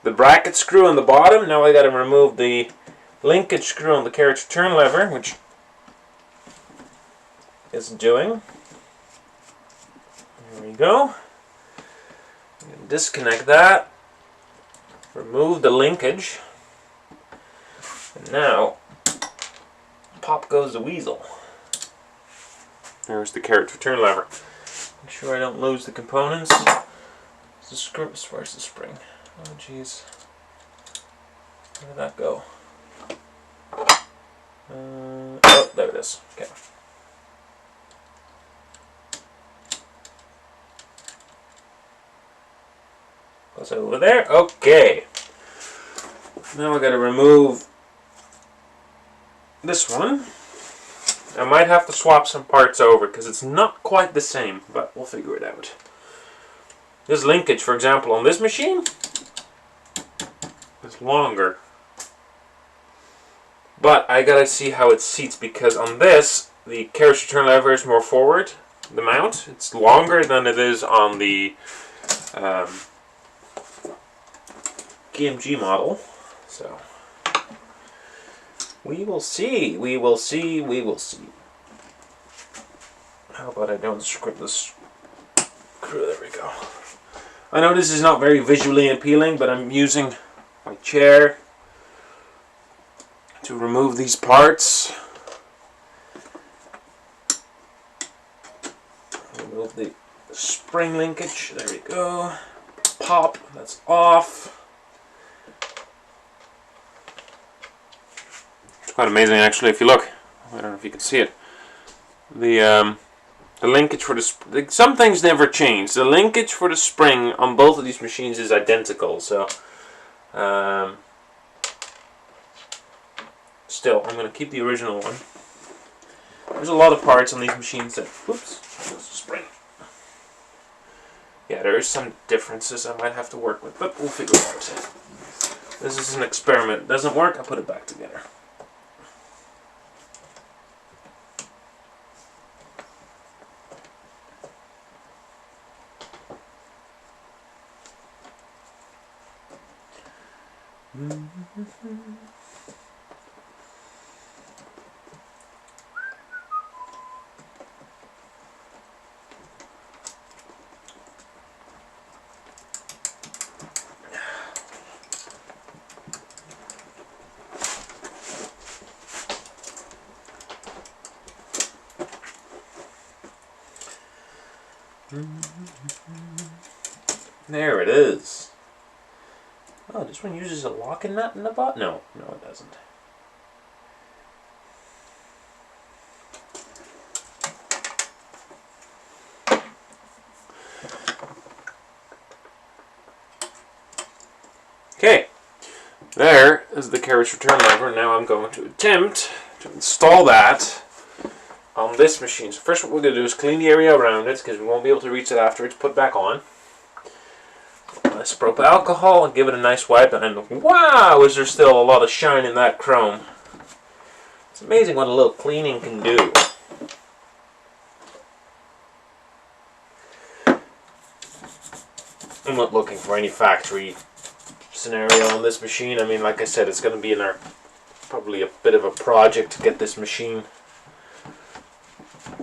Speaker 1: the bracket screw on the bottom. Now I got to remove the linkage screw on the carriage return lever, which is doing. There we go. Disconnect that. Remove the linkage. And now, pop goes the weasel. There's the carriage return lever. Make sure I don't lose the components. Where's the spring? Oh jeez. Where did that go? Oh, there it is. Okay. Goes over there. Okay. Now I got to remove this one. I might have to swap some parts over because it's not quite the same, but we'll figure it out. This linkage, for example, on this machine is longer. But I gotta see how it seats because on this, the carriage return lever is more forward, the mount. It's longer than it is on the KMG model. So we will see. We will see. We will see. How about I don't script this screw? There we go. I know this is not very visually appealing, but I'm using my chair to remove these parts. Remove the spring linkage. There we go. Pop. That's off. It's quite amazing, actually. If you look, I don't know if you can see it. The linkage for the some things never change. The linkage for the spring on both of these machines is identical. So. Still, I'm going to keep the original one. There's a lot of parts on these machines that, whoops, there's a spring. Yeah, there is some differences I might have to work with, but we'll figure it out. This is an experiment. Doesn't work, I put it back together. There it is. Oh, this one uses a locking nut in the bottom? No, it doesn't. Okay, there is the carriage return lever. Now I'm going to attempt to install that on this machine. So first what we're going to do is clean the area around it, because we won't be able to reach it after it's put back on. Isopropyl alcohol and give it a nice wipe, and wow, is there still a lot of shine in that chrome. It's amazing what a little cleaning can do. I'm not looking for any factory scenario on this machine. I mean, like I said, it's going to be probably a bit of a project to get this machine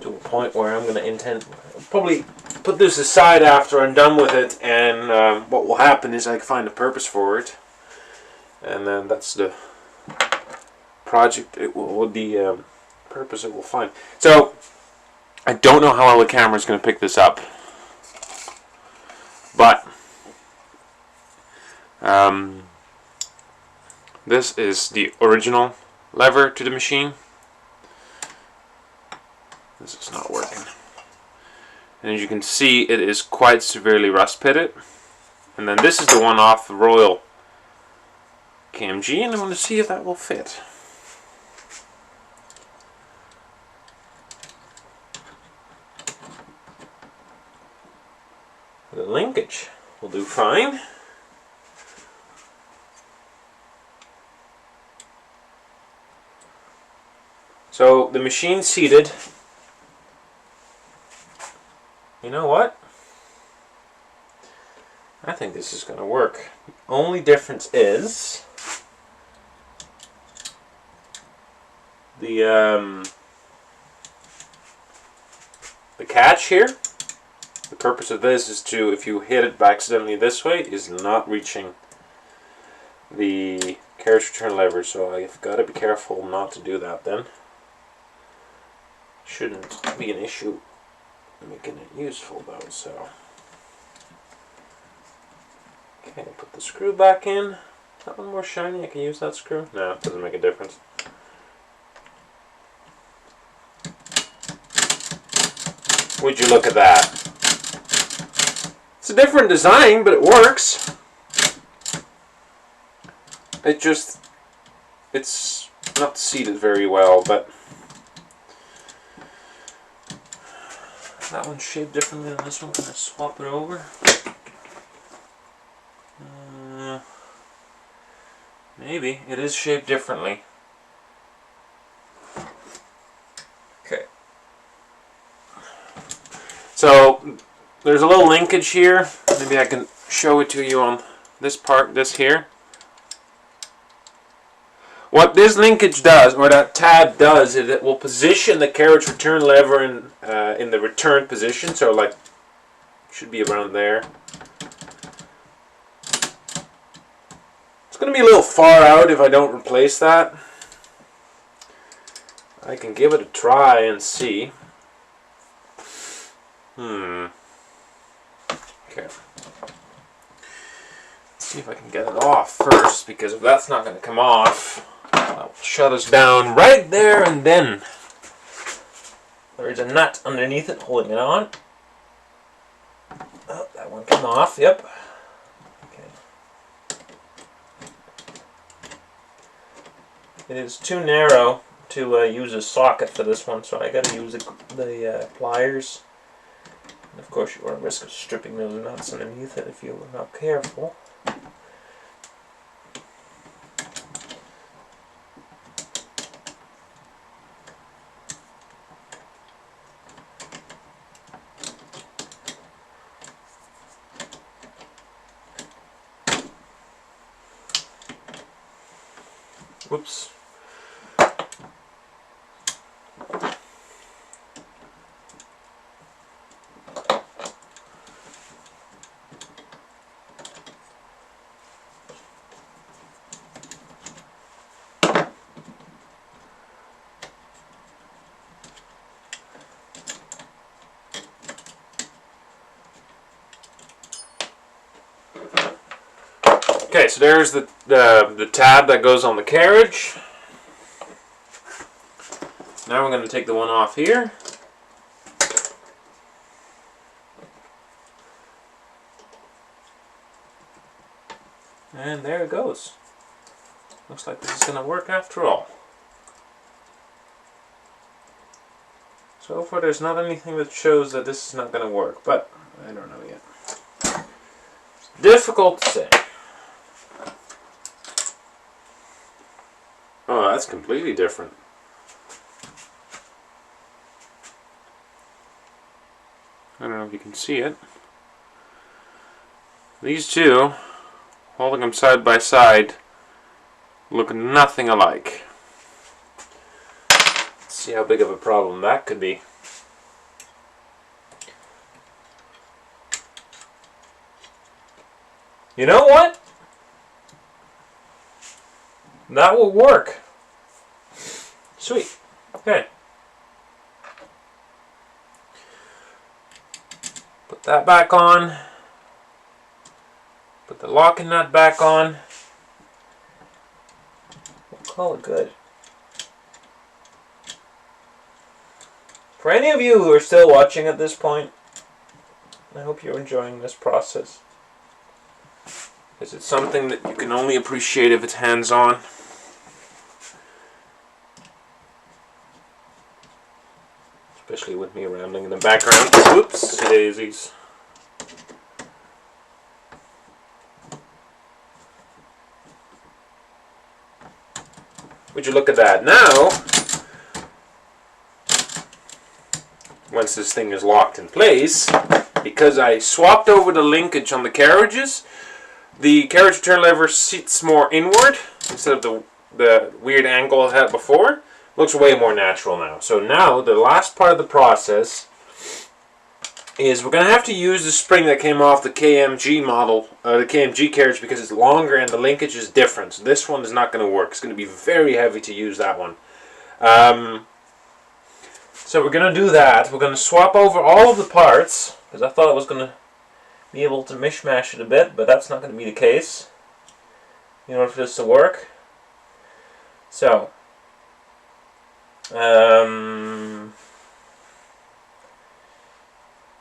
Speaker 1: to a point where I'm going to probably put this aside after I'm done with it, and what will happen is I can find a purpose for it, and then that's the project. The purpose it will find. So I don't know how well the camera is going to pick this up, but this is the original lever to the machine. This is not working. And as you can see, it is quite severely rust pitted. And then this is the one off the Royal KMG, and I'm going to see if that will fit. The linkage will do fine. So the machine seated. You know what? I think this is going to work. The only difference is the catch here. The purpose of this is to, if you hit it accidentally this way, is not reaching the carriage return lever. So I've got to be careful not to do that then. Shouldn't be an issue making it useful though, so. Okay, put the screw back in. Is that one more shiny? I can use that screw? No, it doesn't make a difference. Would you look at that? It's a different design, but it works. It's not seated very well, but that one's shaped differently than this one. Can I swap it over? Maybe. It is shaped differently. Okay. So, there's a little linkage here. Maybe I can show it to you on this part, this here. What this linkage does, or that tab does, is it will position the carriage return lever in the return position. So, like, should be around there. It's going to be a little far out if I don't replace that. I can give it a try and see. Okay. Let's see if I can get it off first, because if that's not going to come off, I'll shut us down right there and then. There is a nut underneath it holding it on. Oh, that one came off, yep. Okay. It is too narrow to use a socket for this one, so I got to use the pliers. And of course, you are at risk of stripping those nuts underneath it if you are not careful. Whoops. Okay, so there's the tab that goes on the carriage. Now we're going to take the one off here. And there it goes. Looks like this is going to work after all. So far there's not anything that shows that this is not going to work, but I don't know yet. It's difficult to say. Oh, that's completely different. I don't know if you can see it. These two, holding them side by side, look nothing alike. Let's see how big of a problem that could be. You know what? That will work. Sweet. Okay. Put that back on. Put the locking nut back on. We'll call it good. For any of you who are still watching at this point, I hope you're enjoying this process. Because it's something that you can only appreciate if it's hands-on. Especially with me rambling in the background. Whoops, daisies. Would you look at that now? Once this thing is locked in place, because I swapped over the linkage on the carriages, the carriage return lever sits more inward instead of the weird angle it had before. Looks way more natural now. So now the last part of the process is we're going to have to use the spring that came off the KMG model, the KMG carriage, because it's longer and the linkage is different. So this one is not going to work. It's going to be very heavy to use that one. So we're going to do that. We're going to swap over all of the parts, because I thought I was going to be able to mishmash it a bit, but that's not going to be the case in order for this to work. So,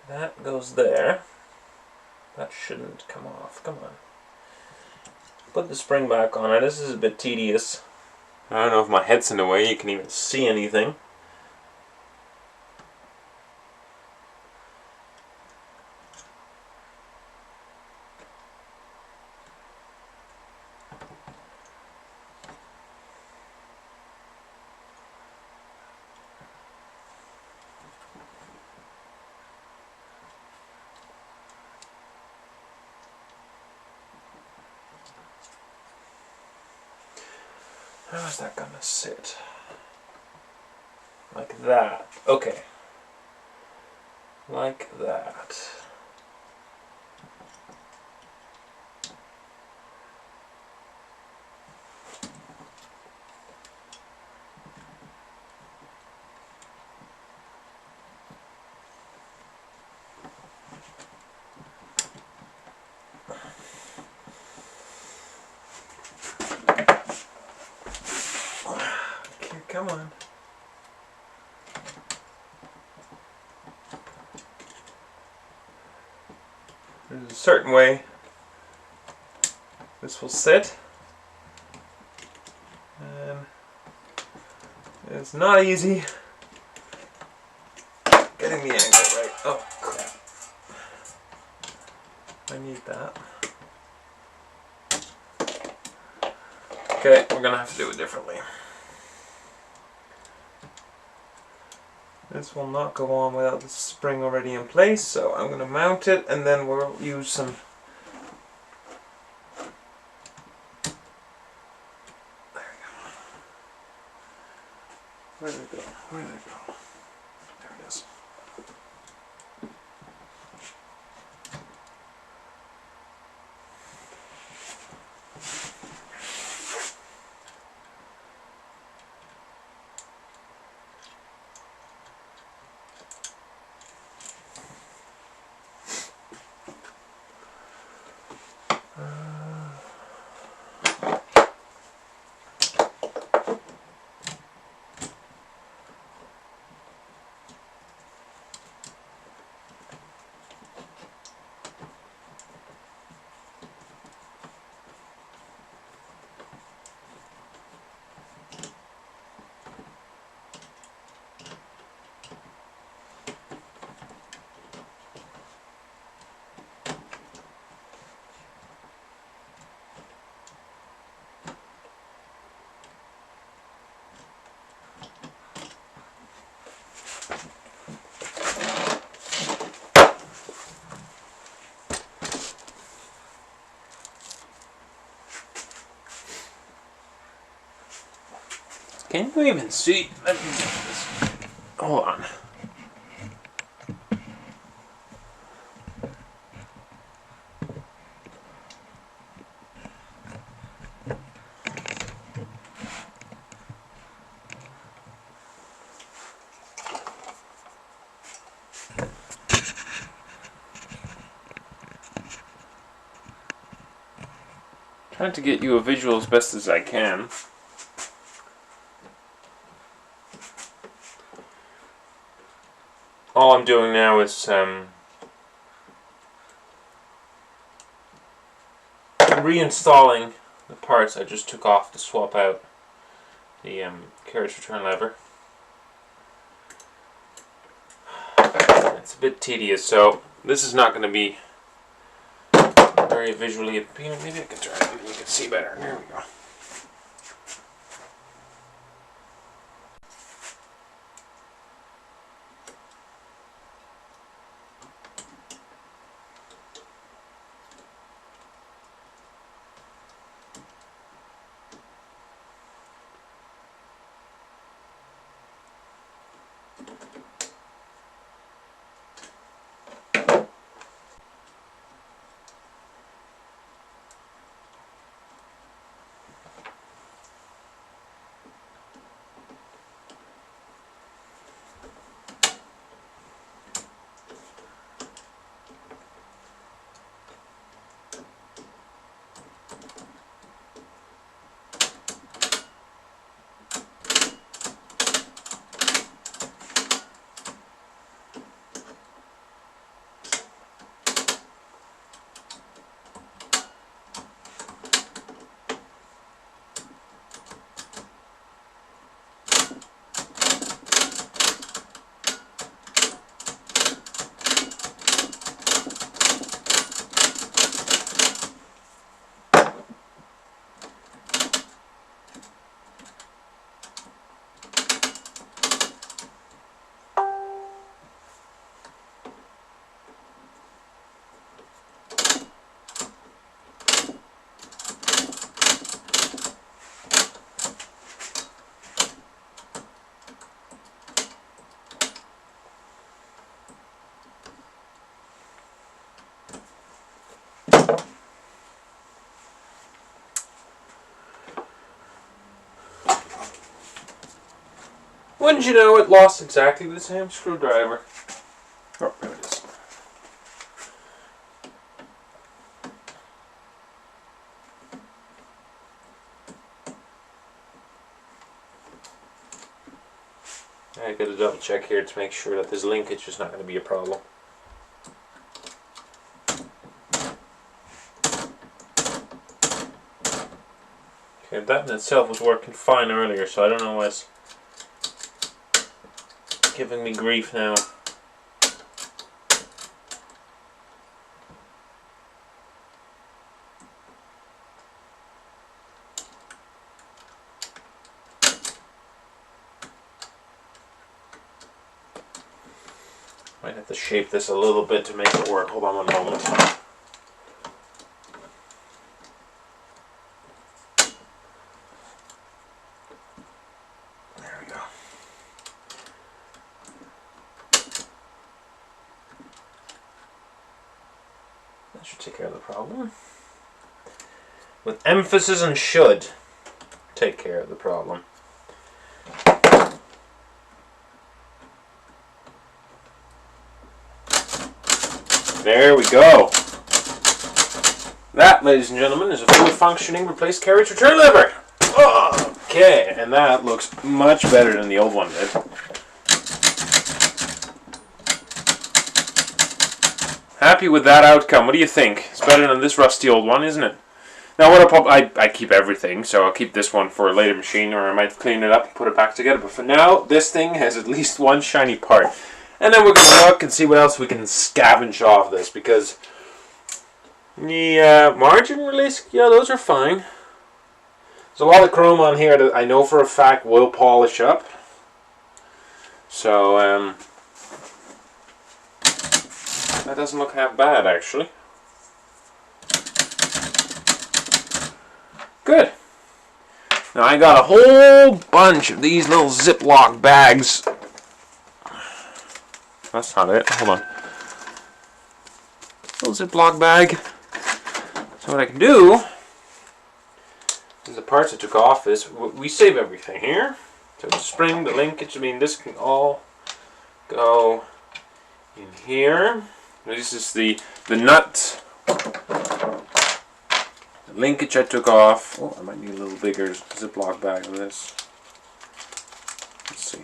Speaker 1: that goes there. That shouldn't come off. Come on. Put the spring back on it. This is a bit tedious. I don't know if my head's in the way. You can even see anything. How is that gonna sit? Like that. Okay. Like that. Come on. There's a certain way this will sit. And it's not easy getting the angle right. Oh crap. I need that. Okay, we're gonna have to do it differently. This will not go on without the spring already in place, so I'm going to mount it and then we'll use some... There we go. Where did it go? Where did it go? There it is. Can you even see? Let me get this. Hold on. Trying to get you a visual as best as I can. All I'm doing now is reinstalling the parts I just took off to swap out the carriage return lever. It's a bit tedious, so this is not going to be very visually appealing. Maybe I can turn it and you can see better. There we go. Wouldn't you know it, lost exactly the same screwdriver. Oh, there it is. I gotta double check here to make sure that this linkage is not going to be a problem. Okay, that in itself was working fine earlier, so I don't know why it's giving me grief now. Might have to shape this a little bit to make it work. Hold on one moment. There we go. That should take care of the problem. With emphasis on should take care of the problem. There we go. That, ladies and gentlemen, is a fully functioning replaced carriage return lever. Okay, and that looks much better than the old one did. Happy with that outcome. What do you think? It's better than this rusty old one, isn't it? Now, what I keep everything, so I'll keep this one for a later machine, or I might clean it up and put it back together. But for now, this thing has at least one shiny part. And then we're going to look and see what else we can scavenge off this, because the margin release, yeah, those are fine. There's a lot of chrome on here that I know for a fact will polish up. So, that doesn't look half bad, actually. Good. Now I got a whole bunch of these little Ziploc bags. That's not it. Hold on. Little Ziploc bag. So what I can do is the parts I took off is we save everything here. So the spring, the linkage. I mean, this can all go in here. This is the nut. The linkage I took off. Oh, I might need a little bigger Ziploc bag than this. Let's see.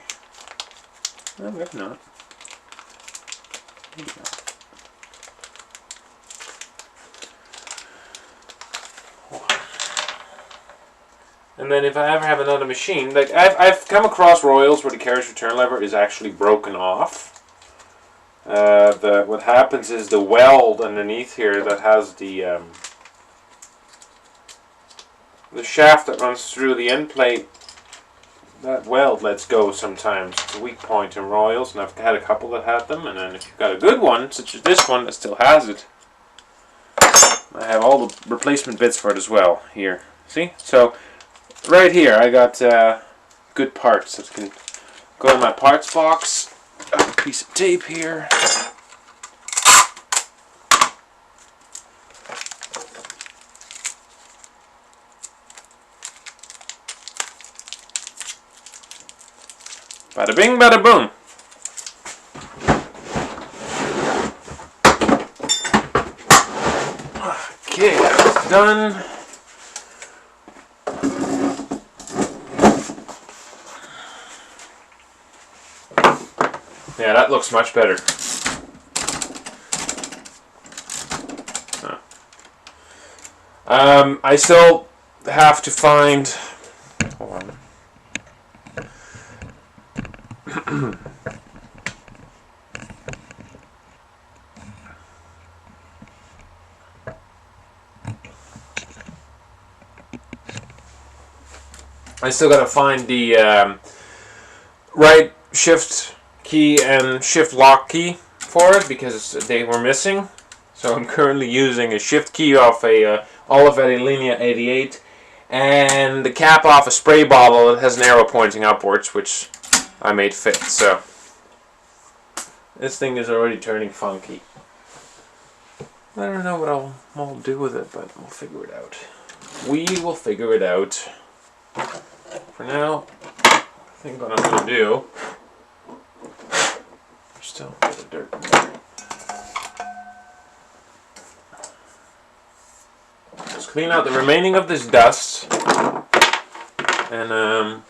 Speaker 1: No, maybe not. Maybe not. And then if I ever have another machine, like I've come across Royals where the carriage return lever is actually broken off. What happens is the weld underneath here that has the shaft that runs through the end plate, that weld lets go sometimes. It's a weak point in Royals, and I've had a couple that had them. And then if you've got a good one, such as this one that still has it, I have all the replacement bits for it as well here. See? So right here I got good parts that can go in my parts box. I have a piece of tape here. Bada bing, bada boom. Okay, that's done. Yeah, that looks much better. I still have to find. Hold on. I still gotta find the right shift key and shift lock key for it because they were missing. So I'm currently using a shift key off a Olivetti Linea 88 and the cap off a spray bottle that has an arrow pointing upwards, which I made fit. So this thing is already turning funky. I don't know what I'll do with it, but we'll figure it out. We will figure it out. For now, I think what I'm going to do... There's still a bit of dirt in there. Just clean out the remaining of this dust. And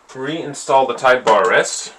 Speaker 1: reinstall the Type bar rest.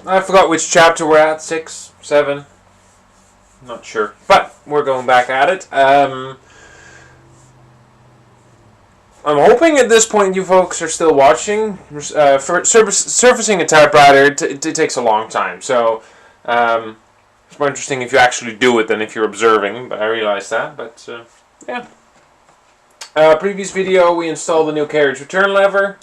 Speaker 1: I forgot which chapter we're at. 6, 7. Not sure. But we're going back at it. I'm hoping at this point you folks are still watching. For surfacing a typewriter, it takes a long time. So it's more interesting if you actually do it than if you're observing. But I realize that. But yeah. Previous video, we installed the new carriage return lever.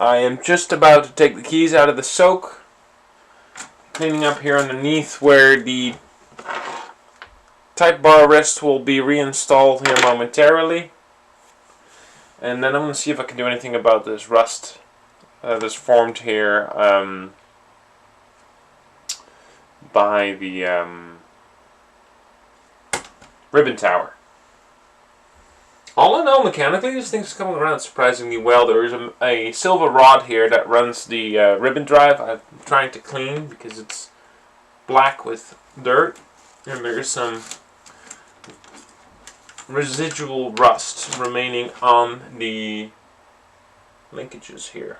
Speaker 1: I am just about to take the keys out of the soak. Cleaning up here underneath where the type bar rest will be reinstalled here momentarily. And then I'm going to see if I can do anything about this rust that's formed here by the ribbon tower. All in all, mechanically, this thing's coming around surprisingly well. There is a silver rod here that runs the ribbon drive. I'm trying to clean because it's black with dirt. And there's some residual rust remaining on the linkages here.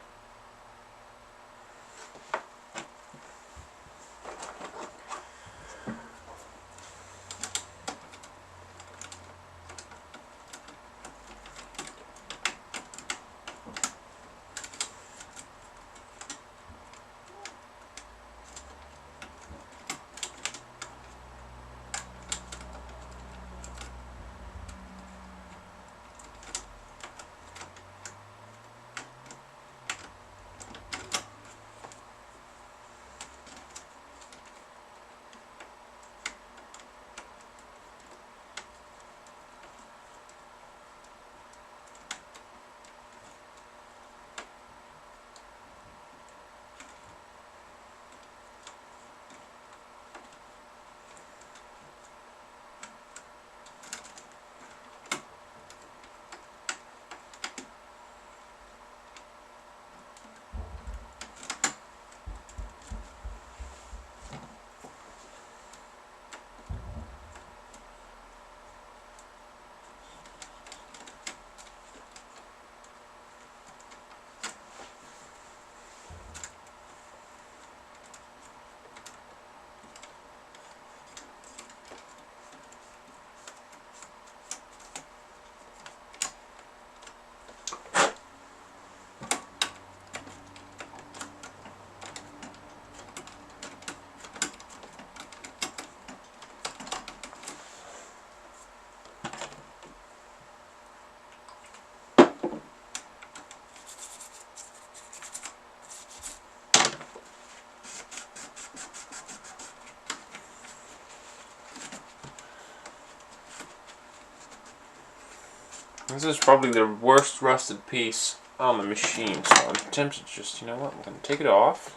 Speaker 1: This is probably the worst rusted piece on the machine, so I'm tempted to just, you know what, I'm going to take it off.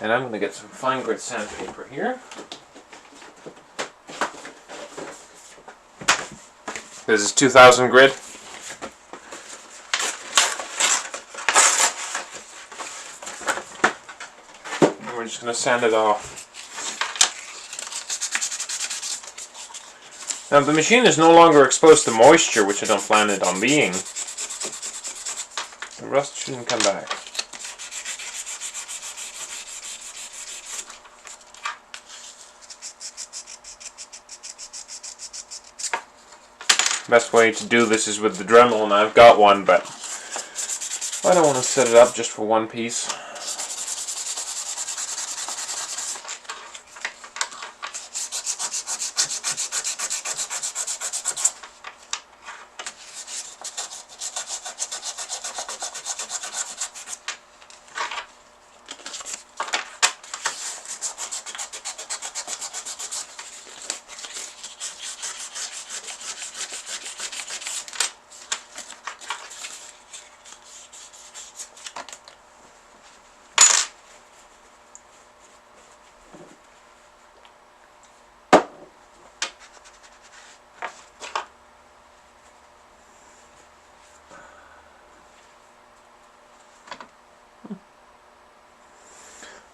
Speaker 1: And I'm going to get some fine grit sandpaper here. This is 2000 grit. And we're just going to sand it off. Now the machine is no longer exposed to moisture, which I don't plan it on being. The rust shouldn't come back. Best way to do this is with the Dremel, and I've got one, but I don't want to set it up just for one piece.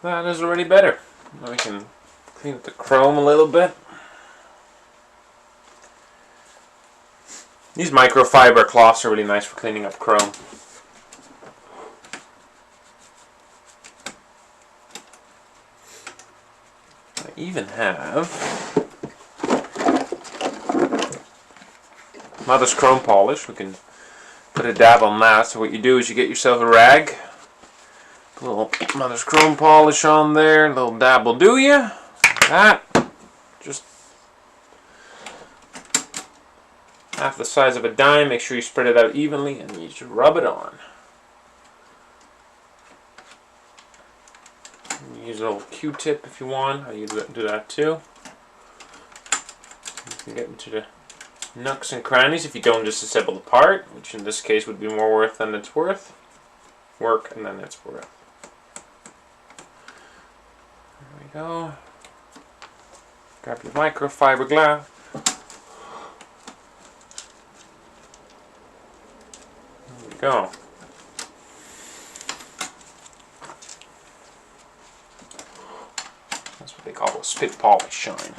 Speaker 1: That is already better. Now we can clean up the chrome a little bit. These microfiber cloths are really nice for cleaning up chrome. even have Mother's Chrome Polish. We can put a dab on that. So what you do is you get yourself a rag, put a little Mother's Chrome Polish on there, a little dab will do you. That, just half the size of a dime. Make sure you spread it out evenly and you just rub it on. Use a little Q-tip if you want. You do that too. You can get into the nooks and crannies if you don't disassemble the part, which in this case would be more work than it's worth. Work and then it's worth. There we go. Grab your microfiber glass. There we go. That's what they call a spit polish shine.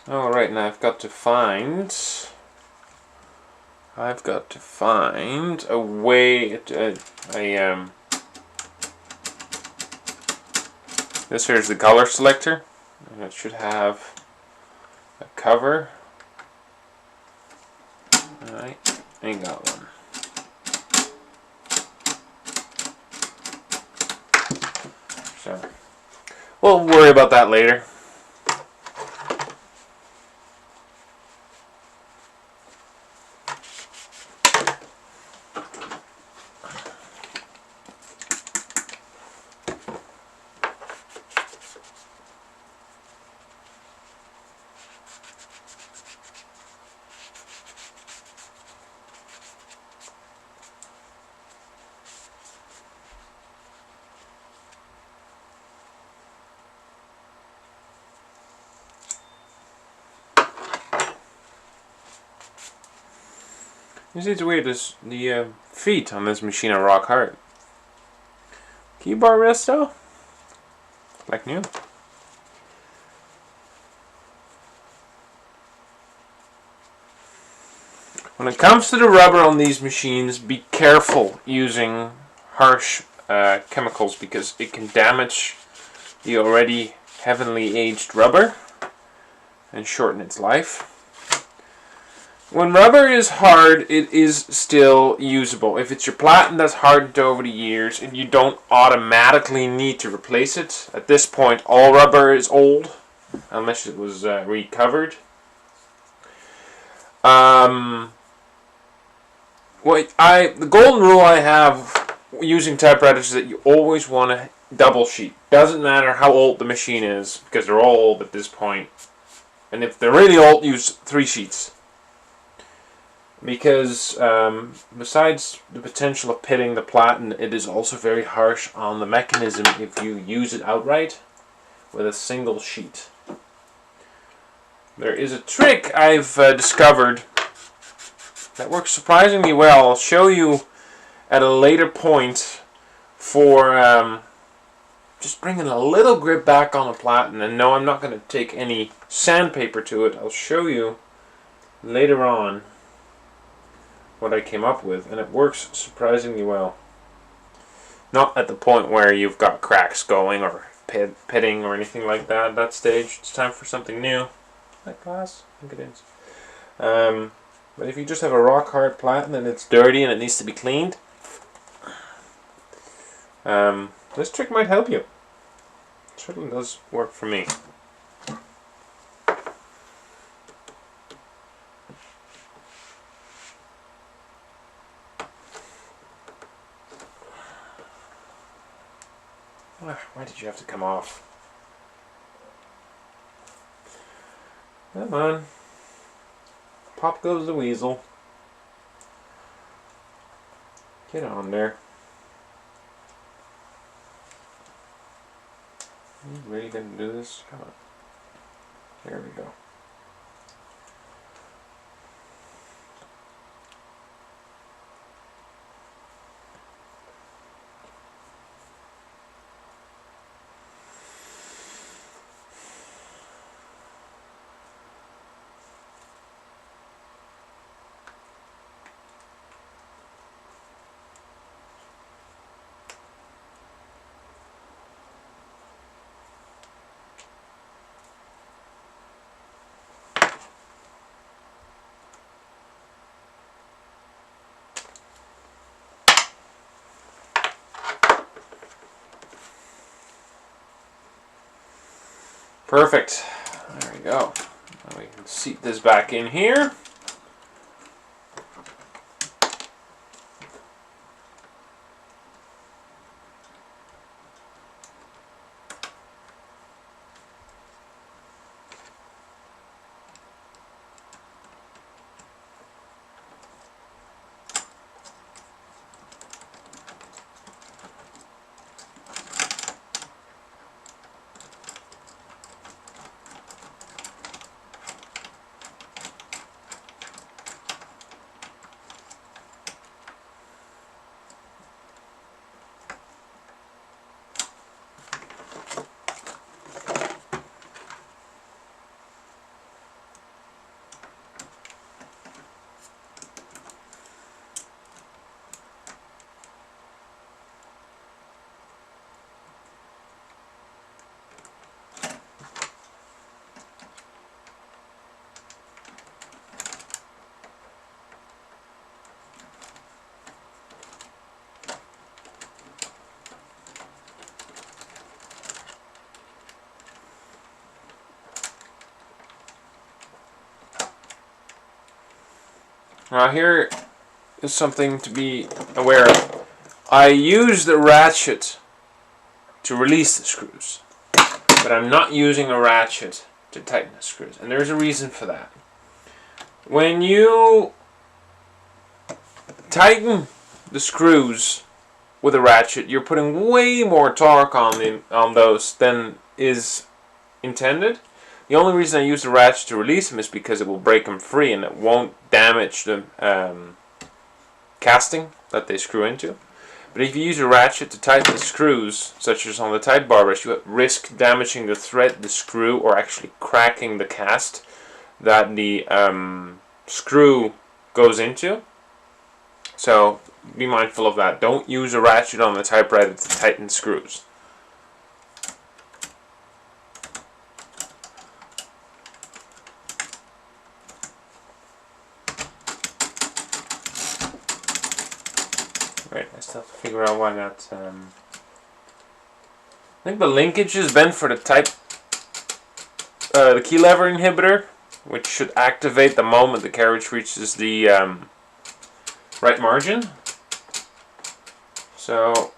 Speaker 1: Alright, now I've got to find a way to, this here's the color selector, and it should have a cover. Alright, ain't got one. So, we'll worry about that later. You see, it's weird, the feet on this machine are rock hard. Keyboard rest though? Like new. When it comes to the rubber on these machines, be careful using harsh chemicals because it can damage the already heavily aged rubber and shorten its life. When rubber is hard, it is still usable. If it's your platen that's hardened over the years and you don't automatically need to replace it, at this point all rubber is old, unless it was recovered. The golden rule I have using typewriters is that you always want to double sheet. Doesn't matter how old the machine is, because they're all old at this point. And if they're really old, use 3 sheets. Because besides the potential of pitting the platen, it is also very harsh on the mechanism if you use it outright with a single sheet. There is a trick I've discovered that works surprisingly well. I'll show you at a later point for just bringing a little grip back on the platen. And no, I'm not going to take any sandpaper to it. I'll show you later on what I came up with, and it works surprisingly well. Not at the point where you've got cracks going or pitting or anything like that at that stage. It's time for something new. That glass? I think it is. But if you just have a rock hard platen and it's dirty and it needs to be cleaned, this trick might help you. It certainly does work for me. Why did you have to come off? Come on. Pop goes the weasel. Get on there. Are you really gonna do this? Come on. There we go. Perfect. There we go. Now we can seat this back in here. Now here is something to be aware of. I use the ratchet to release the screws, but I'm not using a ratchet to tighten the screws, and there's a reason for that. When you tighten the screws with a ratchet, you're putting way more torque on those than is intended. The only reason I use the ratchet to release them is because it will break them free and it won't damage the casting that they screw into. But if you use a ratchet to tighten the screws, such as on the Type bar brush, you risk damaging the thread, the screw, or actually cracking the cast that the screw goes into. So be mindful of that. Don't use a ratchet on the typewriter to tighten screws. Right, I still have to figure out why that. I think the linkage is bent for the the key lever inhibitor, which should activate the moment the carriage reaches the right margin. So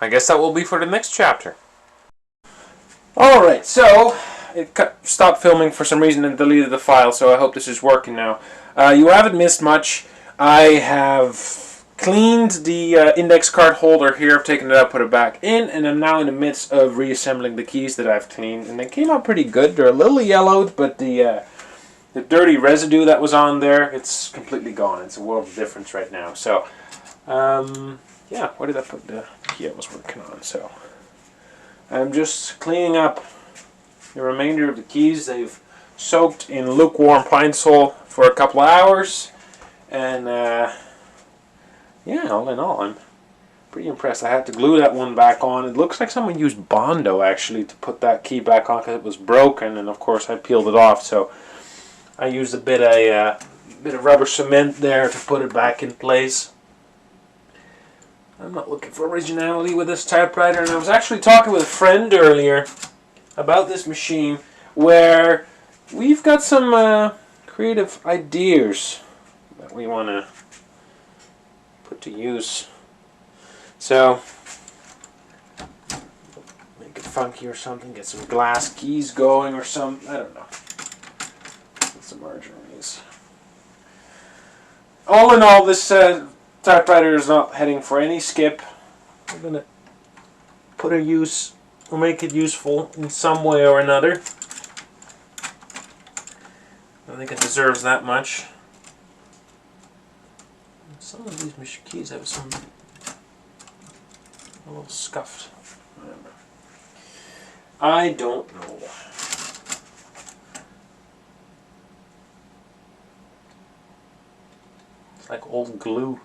Speaker 1: I guess that will be for the next chapter. Alright, so it stopped filming for some reason and deleted the file, so I hope this is working now. You haven't missed much. I have cleaned the index card holder here. I've taken it out, put it back in, and I'm now in the midst of reassembling the keys that I've cleaned. And they came out pretty good. They're a little yellowed, but the dirty residue that was on there, it's completely gone. It's a world of difference right now. So, yeah, where did I put the key I was working on? So I'm just cleaning up the remainder of the keys. They've soaked in lukewarm pine sol for a couple of hours, and yeah, all in all, I'm pretty impressed. I had to glue that one back on. It looks like someone used Bondo actually to put that key back on because it was broken, and of course I peeled it off. So I used a bit of rubber cement there to put it back in place. I'm not looking for originality with this typewriter, and I was actually talking with a friend earlier about this machine where we've got some creative ideas that we want to put to use. So, make it funky or something, get some glass keys going or something, I don't know. Get some marginaries. All in all, this typewriter is not heading for any skip. We're going to put a use, or make it useful in some way or another. I think it deserves that much. Some of these keys have some a little scuffed. I don't know. It's like old glue.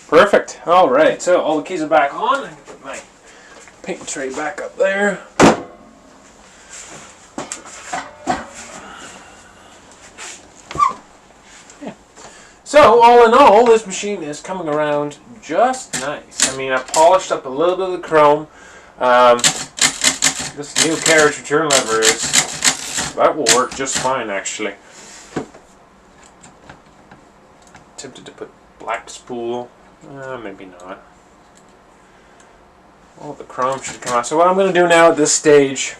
Speaker 1: Perfect. All right, so all the keys are back on. I can put my paint tray back up there. Yeah. So all in all, this machine is coming around just nice. I mean, I polished up a little bit of the chrome. This new carriage return lever that will work just fine, actually. Tempted to put black spool. Maybe not. Well, the chrome should come out. So what I'm going to do now at this stage,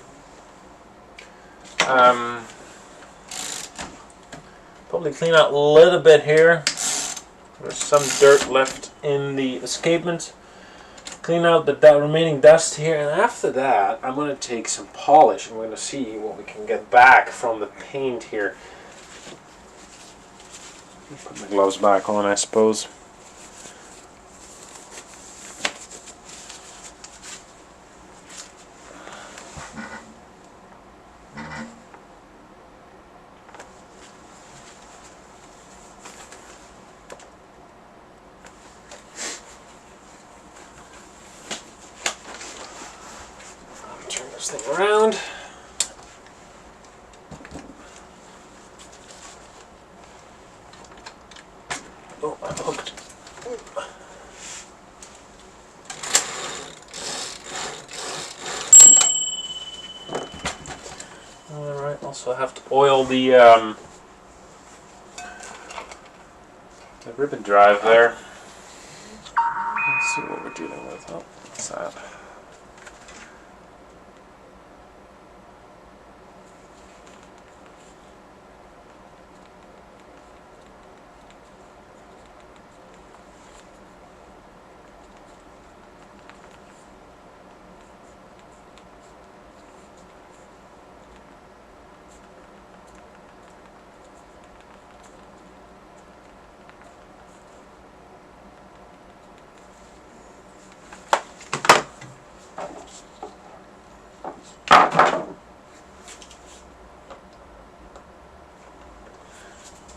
Speaker 1: probably clean out a little bit here. There's some dirt left in the escapement. Clean out the remaining dust here, and after that, I'm going to take some polish and we're going to see what we can get back from the paint here. Put my gloves back on, I suppose. Turn this thing around. Oh, I'm hooked. Alright, also have to oil the ribbon drive there. Let's see what we're dealing with. Oh, what's that?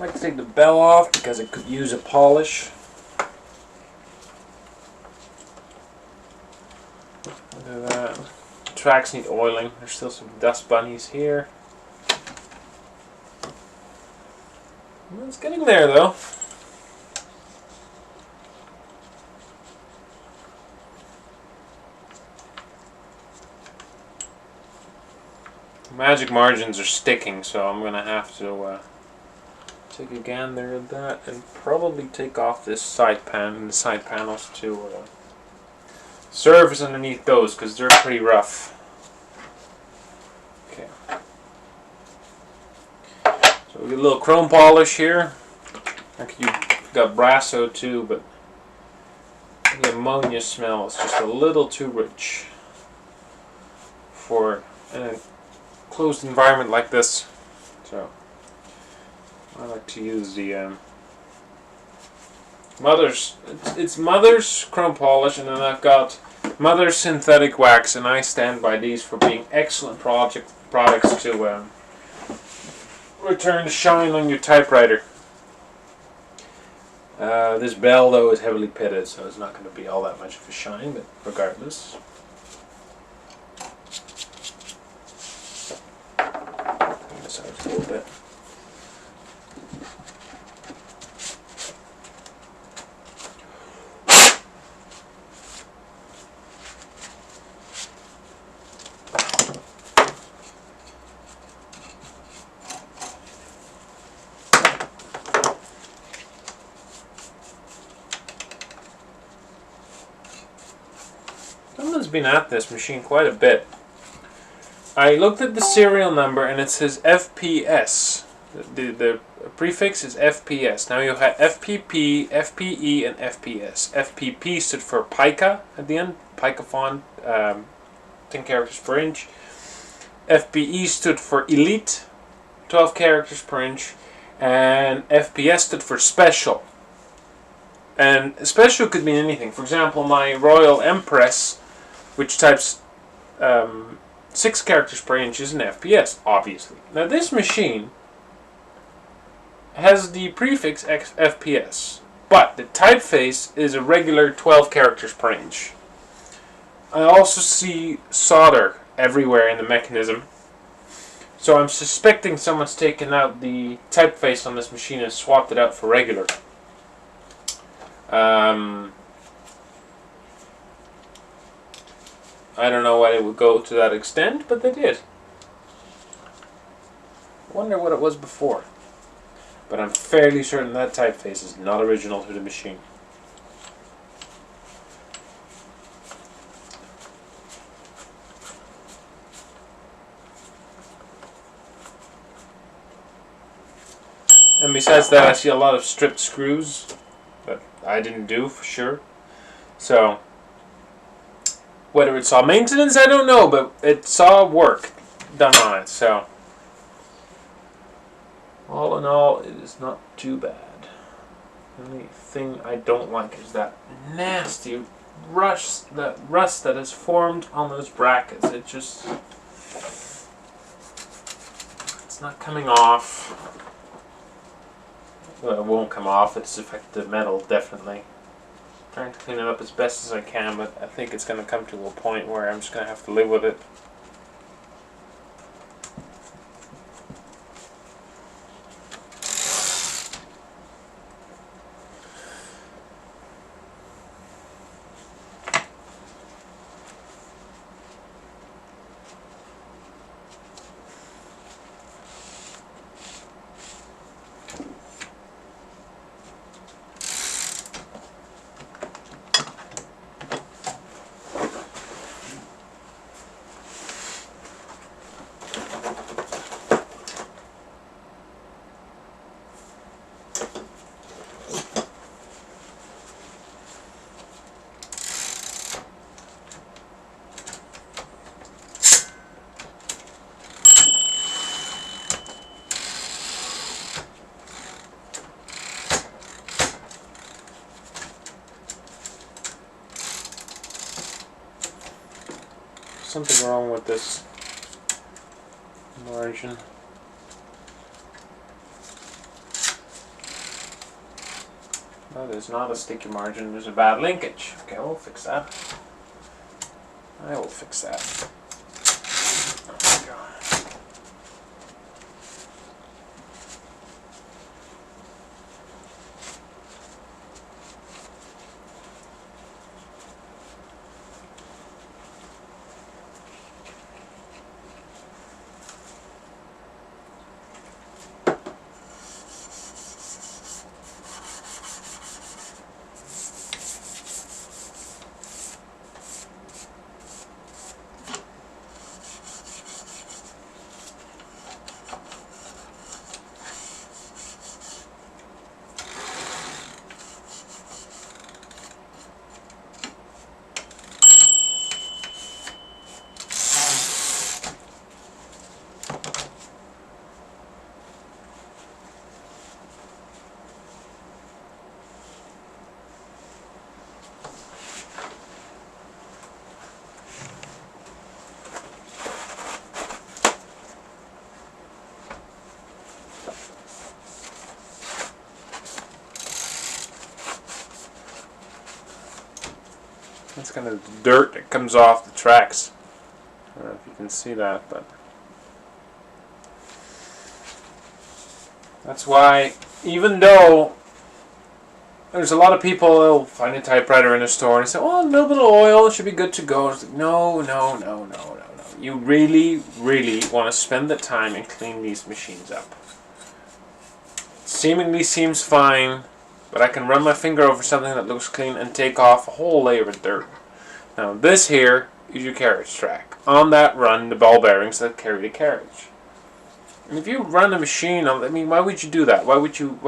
Speaker 1: I like to take the bell off because it could use a polish. Look at that. The tracks need oiling. There's still some dust bunnies here. Well, it's getting there though. Magic margins are sticking, so I'm going to have to take a gander at that and probably take off this side pan and the side panels to surface underneath those because they're pretty rough. Okay. So we get a little chrome polish here. You got Brasso too, but the ammonia smell is just a little too rich for an closed environment like this. So I like to use the Mother's. It's Mother's chrome polish, and then I've got Mother's synthetic wax, and I stand by these for being excellent products to return the shine on your typewriter. This bell though is heavily pitted, so it's not going to be all that much of a shine, but regardless. Clean this out a little bit. Someone's been at this machine quite a bit. I looked at the serial number and it says FPS. The prefix is FPS. Now you have FPP, FPE, and FPS. FPP stood for pica at the end, pica font, 10 characters per inch. FPE stood for Elite, 12 characters per inch. And FPS stood for Special. And special could mean anything. For example, my Royal Empress, which types 6 characters per inch, is an FPS, obviously. Now this machine has the prefix FPS, but the typeface is a regular 12 characters per inch. I also see solder everywhere in the mechanism, so I'm suspecting someone's taken out the typeface on this machine and swapped it out for regular. I don't know why they would go to that extent, but they did. I wonder what it was before. But I'm fairly certain that typeface is not original to the machine. And besides that, I see a lot of stripped screws that I didn't do for sure. So whether it saw maintenance, I don't know, but it saw work done on it. So all in all, it is not too bad. The only thing I don't like is that nasty rust that has formed on those brackets. It's not coming off. Well, it won't come off. It's affected the metal, definitely. I'm trying to clean it up as best as I can, but I think it's going to come to a point where I'm just going to have to live with it. Something wrong with this margin. That is not a sticky margin, there's a bad linkage. Okay, we'll fix that. I will fix that. There we go. That's kind of dirt that comes off the tracks. I don't know if you can see that, but that's why, even though there's a lot of people who'll find a typewriter in a store and say, "Oh, a little bit of oil should be good to go." It's like, no. You really, really want to spend the time and clean these machines up. It seemingly seems fine, but I can run my finger over something that looks clean and take off a whole layer of dirt. Now this here is your carriage track. On that run the ball bearings that carry the carriage. And if you run a machine on, I mean, why would you do that? Why would you?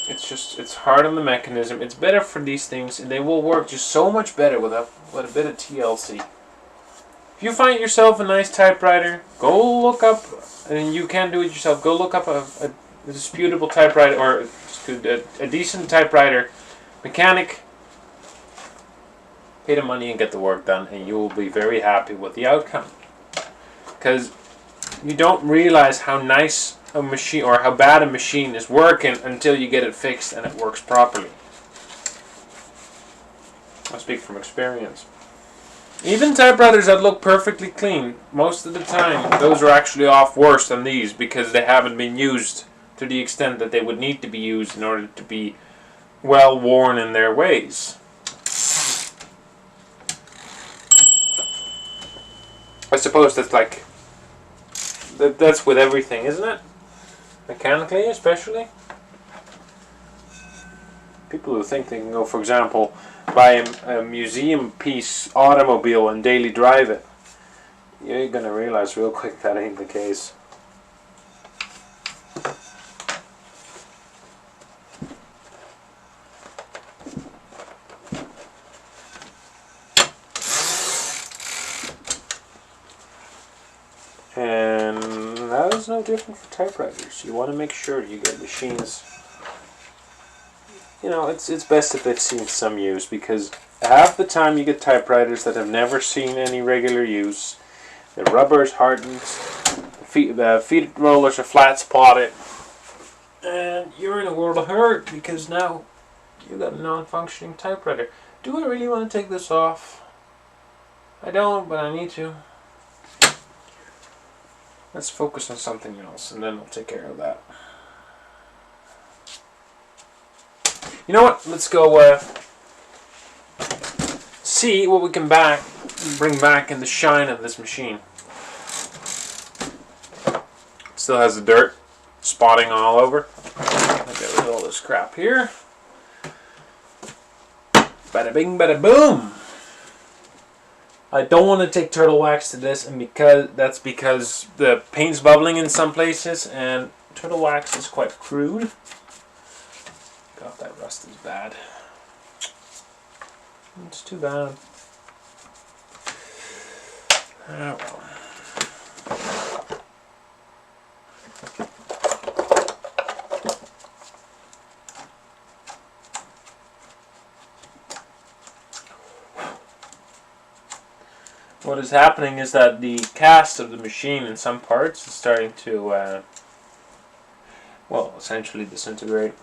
Speaker 1: It's hard on the mechanism. It's better for these things, and they will work just so much better with a bit of TLC. If you find yourself a nice typewriter, go look up, and you can do it yourself, go look up a disputable typewriter, or a decent typewriter mechanic, pay the money and get the work done, and you will be very happy with the outcome. Because you don't realize how nice a machine, or how bad a machine is working, until you get it fixed and it works properly. I speak from experience. Even typewriters that look perfectly clean, most of the time, those are actually off worse than these, because they haven't been used to the extent that they would need to be used in order to be well worn in their ways. I suppose that's like, that's with everything, isn't it? Mechanically, especially. People who think they can go, for example, buy a museum piece automobile and daily drive it, you're going to realize real quick that ain't the case. And that is no different for typewriters. You want to make sure you get machines. You know, it's best if they've seen some use, because half the time you get typewriters that have never seen any regular use. The rubber is hardened, the feed rollers are flat spotted, and you're in a world of hurt because now you got a non-functioning typewriter. Do I really want to take this off? I don't, but I need to. Let's focus on something else, and then I'll take care of that. You know what? Let's go see what we can bring back in the shine of this machine. Still has the dirt spotting all over. I'll get rid of all this crap here. Bada bing, bada boom. I don't want to take turtle wax to this, and that's because the paint's bubbling in some places, and turtle wax is quite crude. God, that rust is bad. It's too bad. Ah, well. What is happening is that the cast of the machine in some parts is starting to, well, essentially disintegrate.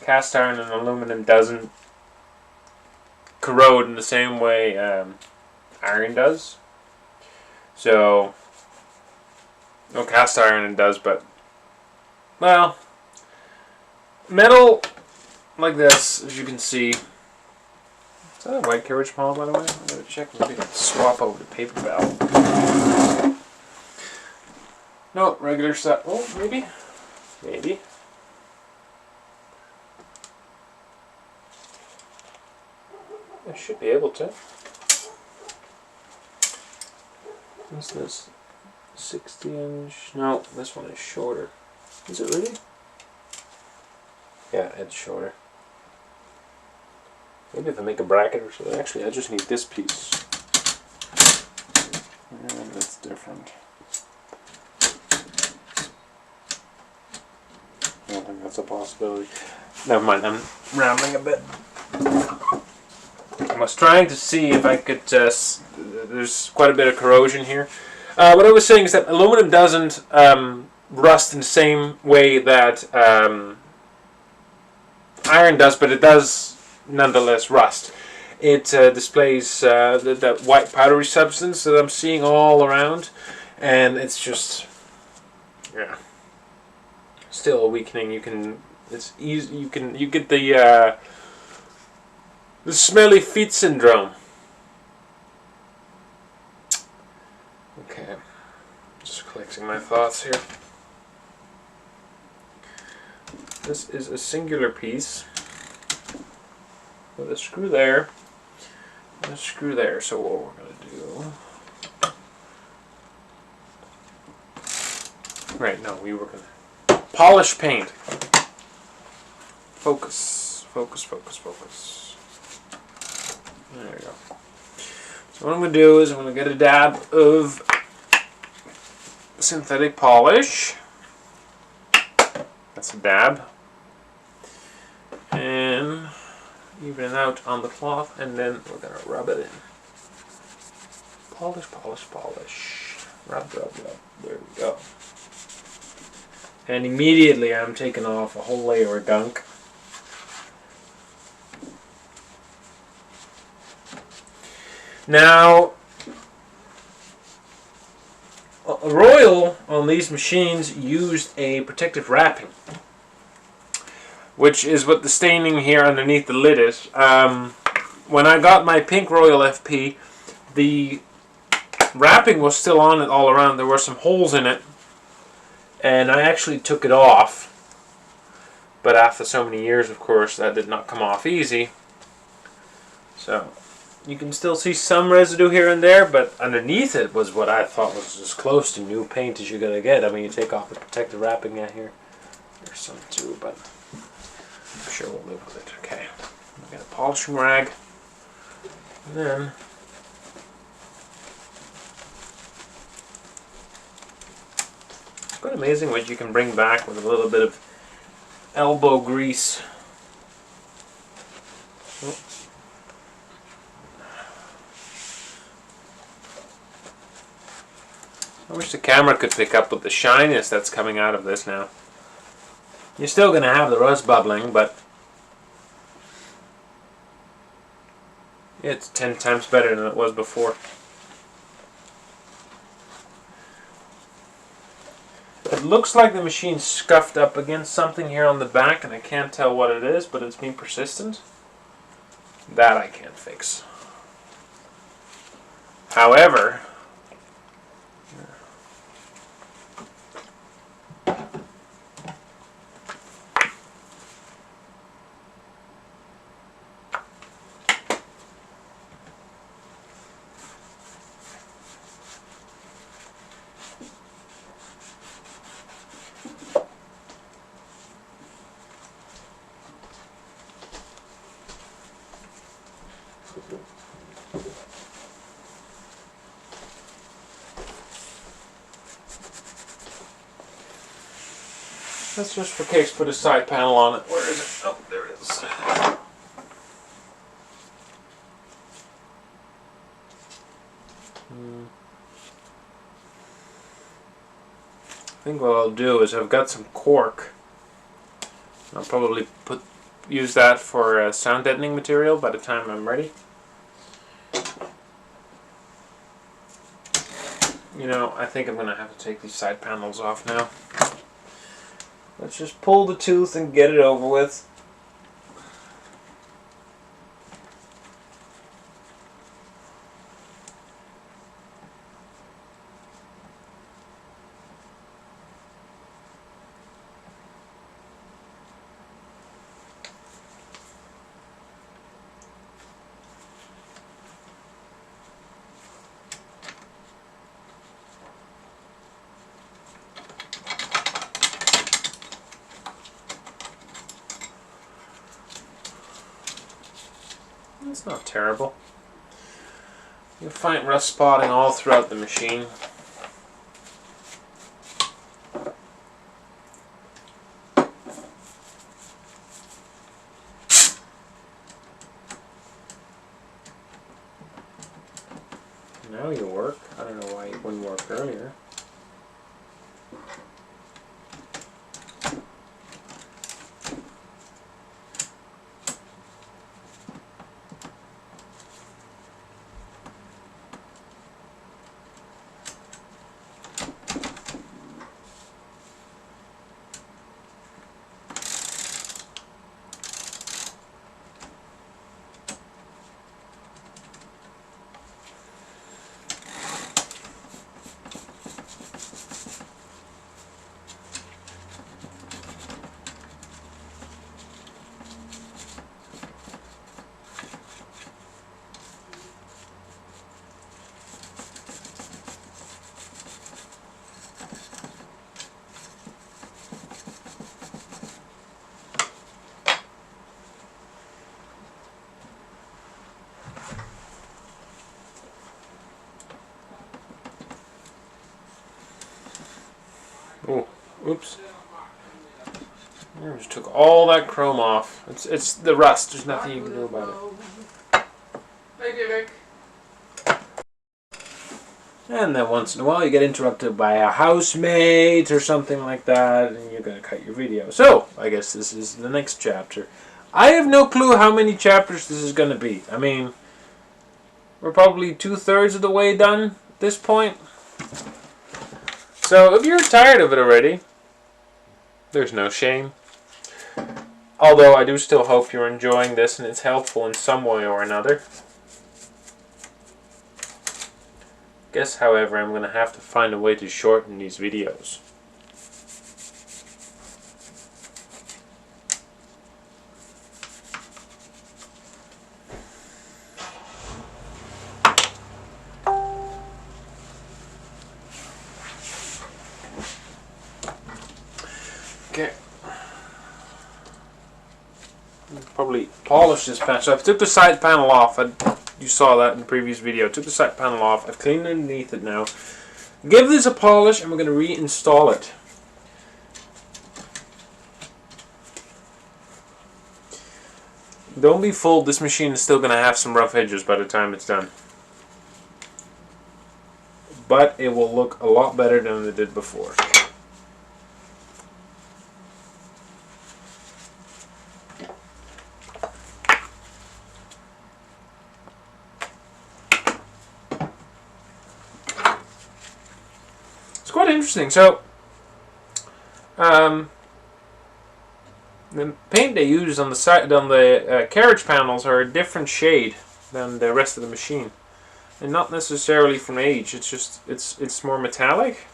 Speaker 1: cast iron and aluminum doesn't corrode in the same way iron does. So, no, cast iron does, but, well, metal like this, as you can see. Is that a white Carriage model, by the way? I'm going to check. Maybe swap over to paper valve. No, regular stuff. Oh, maybe. Maybe. I should be able to. What's this? 60-inch. No, this one is shorter. Is it really? Yeah, it's shorter. Maybe if I make a bracket or something. Actually, I just need this piece. And that's different. I don't think that's a possibility. Never mind, I'm rambling a bit. I was trying to see if I could, there's quite a bit of corrosion here. What I was saying is that aluminum doesn't rust in the same way that iron does, but it does nonetheless rust. It displays that white powdery substance that I'm seeing all around, and it's just, yeah, still a weakening. You can, it's easy. You get the smelly feet syndrome. Okay, just collecting my thoughts here. This is a singular piece with a screw there and a screw there. So what we're going to do... Right, no, we were going to polish paint. Focus, focus, focus, focus. There we go. So what I'm going to do is I'm going to get a dab of synthetic polish. That's a dab. And even it out on the cloth, and then we're going to rub it in. Polish, polish, polish. Rub, rub, rub. There we go. And immediately I'm taking off a whole layer of gunk. Now, Royal on these machines used a protective wrapping, which is what the staining here underneath the lid is. When I got my pink Royal FP, the wrapping was still on it all around. There were some holes in it, and I actually took it off. But after so many years, of course, that did not come off easy. So you can still see some residue here and there, but underneath it was what I thought was as close to new paint as you're going to get. I mean, you take off the protective wrapping out here. There's some too, but I'm sure we'll live with it. Okay, I've got a polishing rag. And then it's quite amazing what you can bring back with a little bit of elbow grease. Oh. I wish the camera could pick up with the shyness that's coming out of this now. You're still going to have the rust bubbling, but it's 10 times better than it was before. It looks like the machine's scuffed up against something here on the back, and I can't tell what it is, but it's been persistent. That I can't fix. However, let's just for case put a side panel on it. Where is it? Oh, there it is. I think what I'll do is I've got some cork. I'll probably put use that for sound deadening material by the time I'm ready. You know, I think I'm going to have to take these side panels off now. Let's just pull the tooth and get it over with. It's not terrible. You'll find rust spotting all throughout the machine. Now you work. I don't know why it wouldn't work earlier. Oh, oops. I just took all that chrome off. It's the rust. There's nothing you can do about it. Thank you, Nick. And then once in a while you get interrupted by a housemate or something like that, and you're going to cut your video. So, I guess this is the next chapter. I have no clue how many chapters this is going to be. I mean, we're probably 2/3 of the way done at this point. So, if you're tired of it already, there's no shame. Although, I do still hope you're enjoying this and it's helpful in some way or another. Guess, however, I'm going to have to find a way to shorten these videos. Okay. Probably polish this panel. So I took the side panel off. You saw that in the previous video. I took the side panel off. I've cleaned underneath it now. Give this a polish and we're going to reinstall it. Don't be fooled, this machine is still going to have some rough edges by the time it's done. But it will look a lot better than it did before. It's quite interesting. So, the paint they use on the side on the carriage panels are a different shade than the rest of the machine, and not necessarily from age. It's just it's more metallic.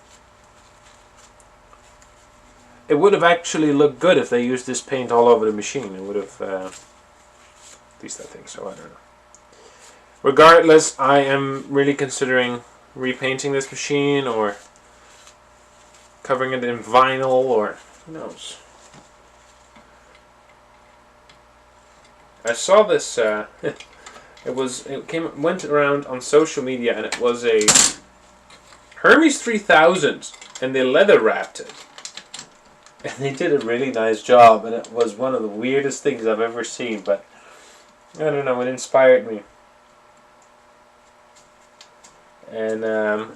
Speaker 1: It would have actually looked good if they used this paint all over the machine. It would have, at least I think so. I don't know. Regardless, I am really considering repainting this machine or covering it in vinyl, or who knows. I saw this. It went around on social media, and it was a Hermes 3000, and they leather wrapped it, and they did a really nice job. And it was one of the weirdest things I've ever seen. But I don't know. It inspired me, and I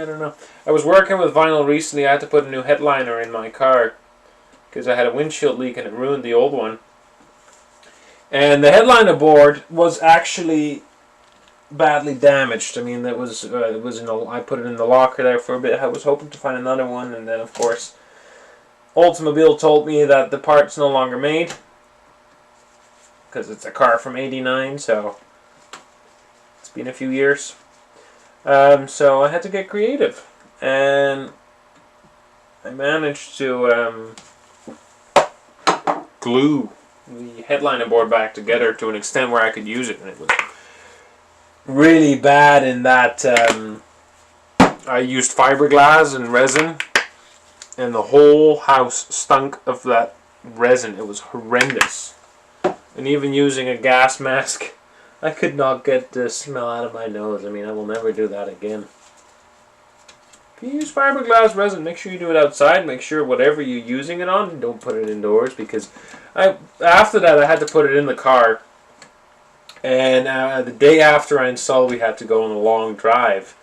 Speaker 1: don't know. I was working with vinyl recently. I had to put a new headliner in my car, because I had a windshield leak and it ruined the old one. And the headliner board was actually badly damaged. I mean, it was in I put it in the locker there for a bit. I was hoping to find another one, and then of course Oldsmobile told me that the part's no longer made because it's a car from '89, so it's been a few years. So I had to get creative, and I managed to glue the headliner board back together to an extent where I could use it, and it was really bad in that I used fiberglass and resin, and the whole house stunk of that resin. It was horrendous. And even using a gas mask, I could not get the smell out of my nose. I mean, I will never do that again. If you use fiberglass resin, make sure you do it outside. Make sure whatever you're using it on, don't put it indoors, because after that I had to put it in the car. And the day after I installed, we had to go on a long drive.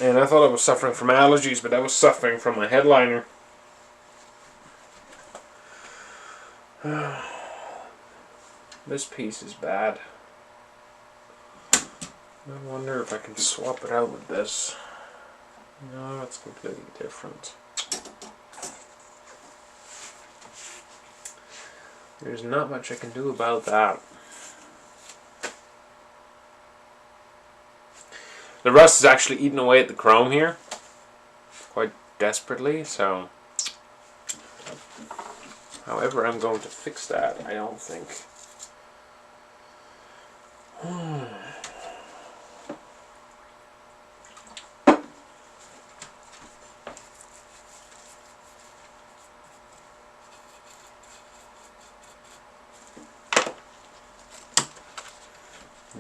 Speaker 1: And I thought I was suffering from allergies, but I was suffering from my headliner. This piece is bad. I wonder if I can swap it out with this. No, it's completely different. There's not much I can do about that. The rust is actually eating away at the chrome here quite desperately, so however I'm going to fix that, I don't think.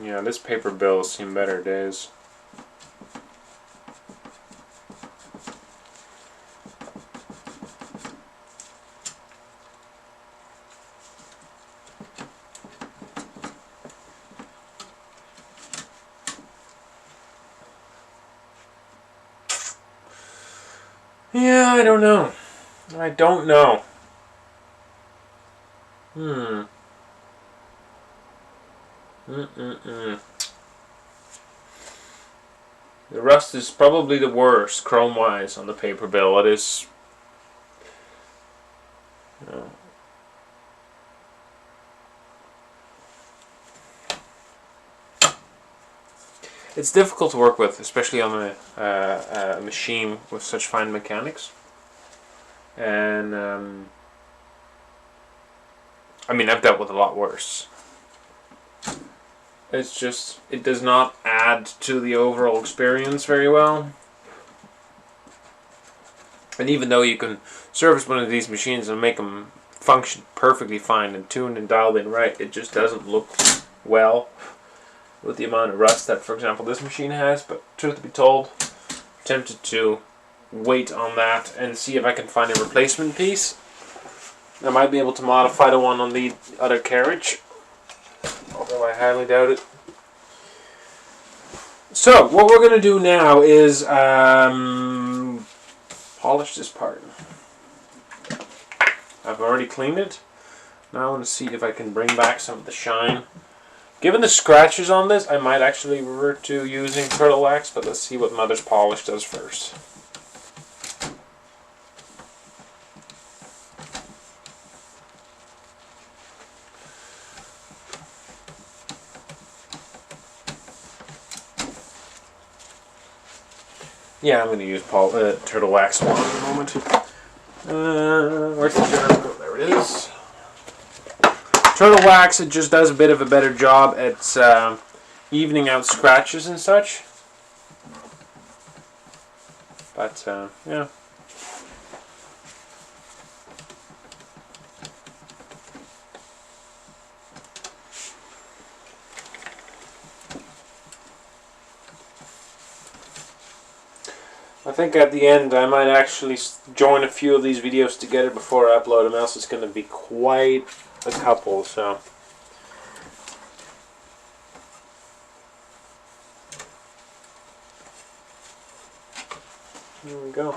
Speaker 1: Yeah, this paper bill has seen better days. Yeah, I don't know. I don't know. The rust is probably the worst, chrome-wise, on the paper bill. It is... It's difficult to work with, especially on a machine with such fine mechanics. And, I mean, I've dealt with a lot worse. It's just, it does not add to the overall experience very well. And even though you can service one of these machines and make them function perfectly fine and tuned and dialed in right, it just doesn't look well with the amount of rust that, for example, this machine has. But truth be told, I'm tempted to wait on that and see if I can find a replacement piece. I might be able to modify the one on the other carriage, although I highly doubt it. So, what we're going to do now is polish this part. I've already cleaned it. Now I want to see if I can bring back some of the shine. Given the scratches on this, I might actually revert to using turtle wax, but let's see what Mother's Polish does first. Yeah, I'm going to use turtle wax in a moment. Where's the jar? Oh, there it is. Turtle wax, it just does a bit of a better job at evening out scratches and such. But, yeah. I think at the end I might actually join a few of these videos together before I upload them, else it's going to be quite a couple, so. There we go.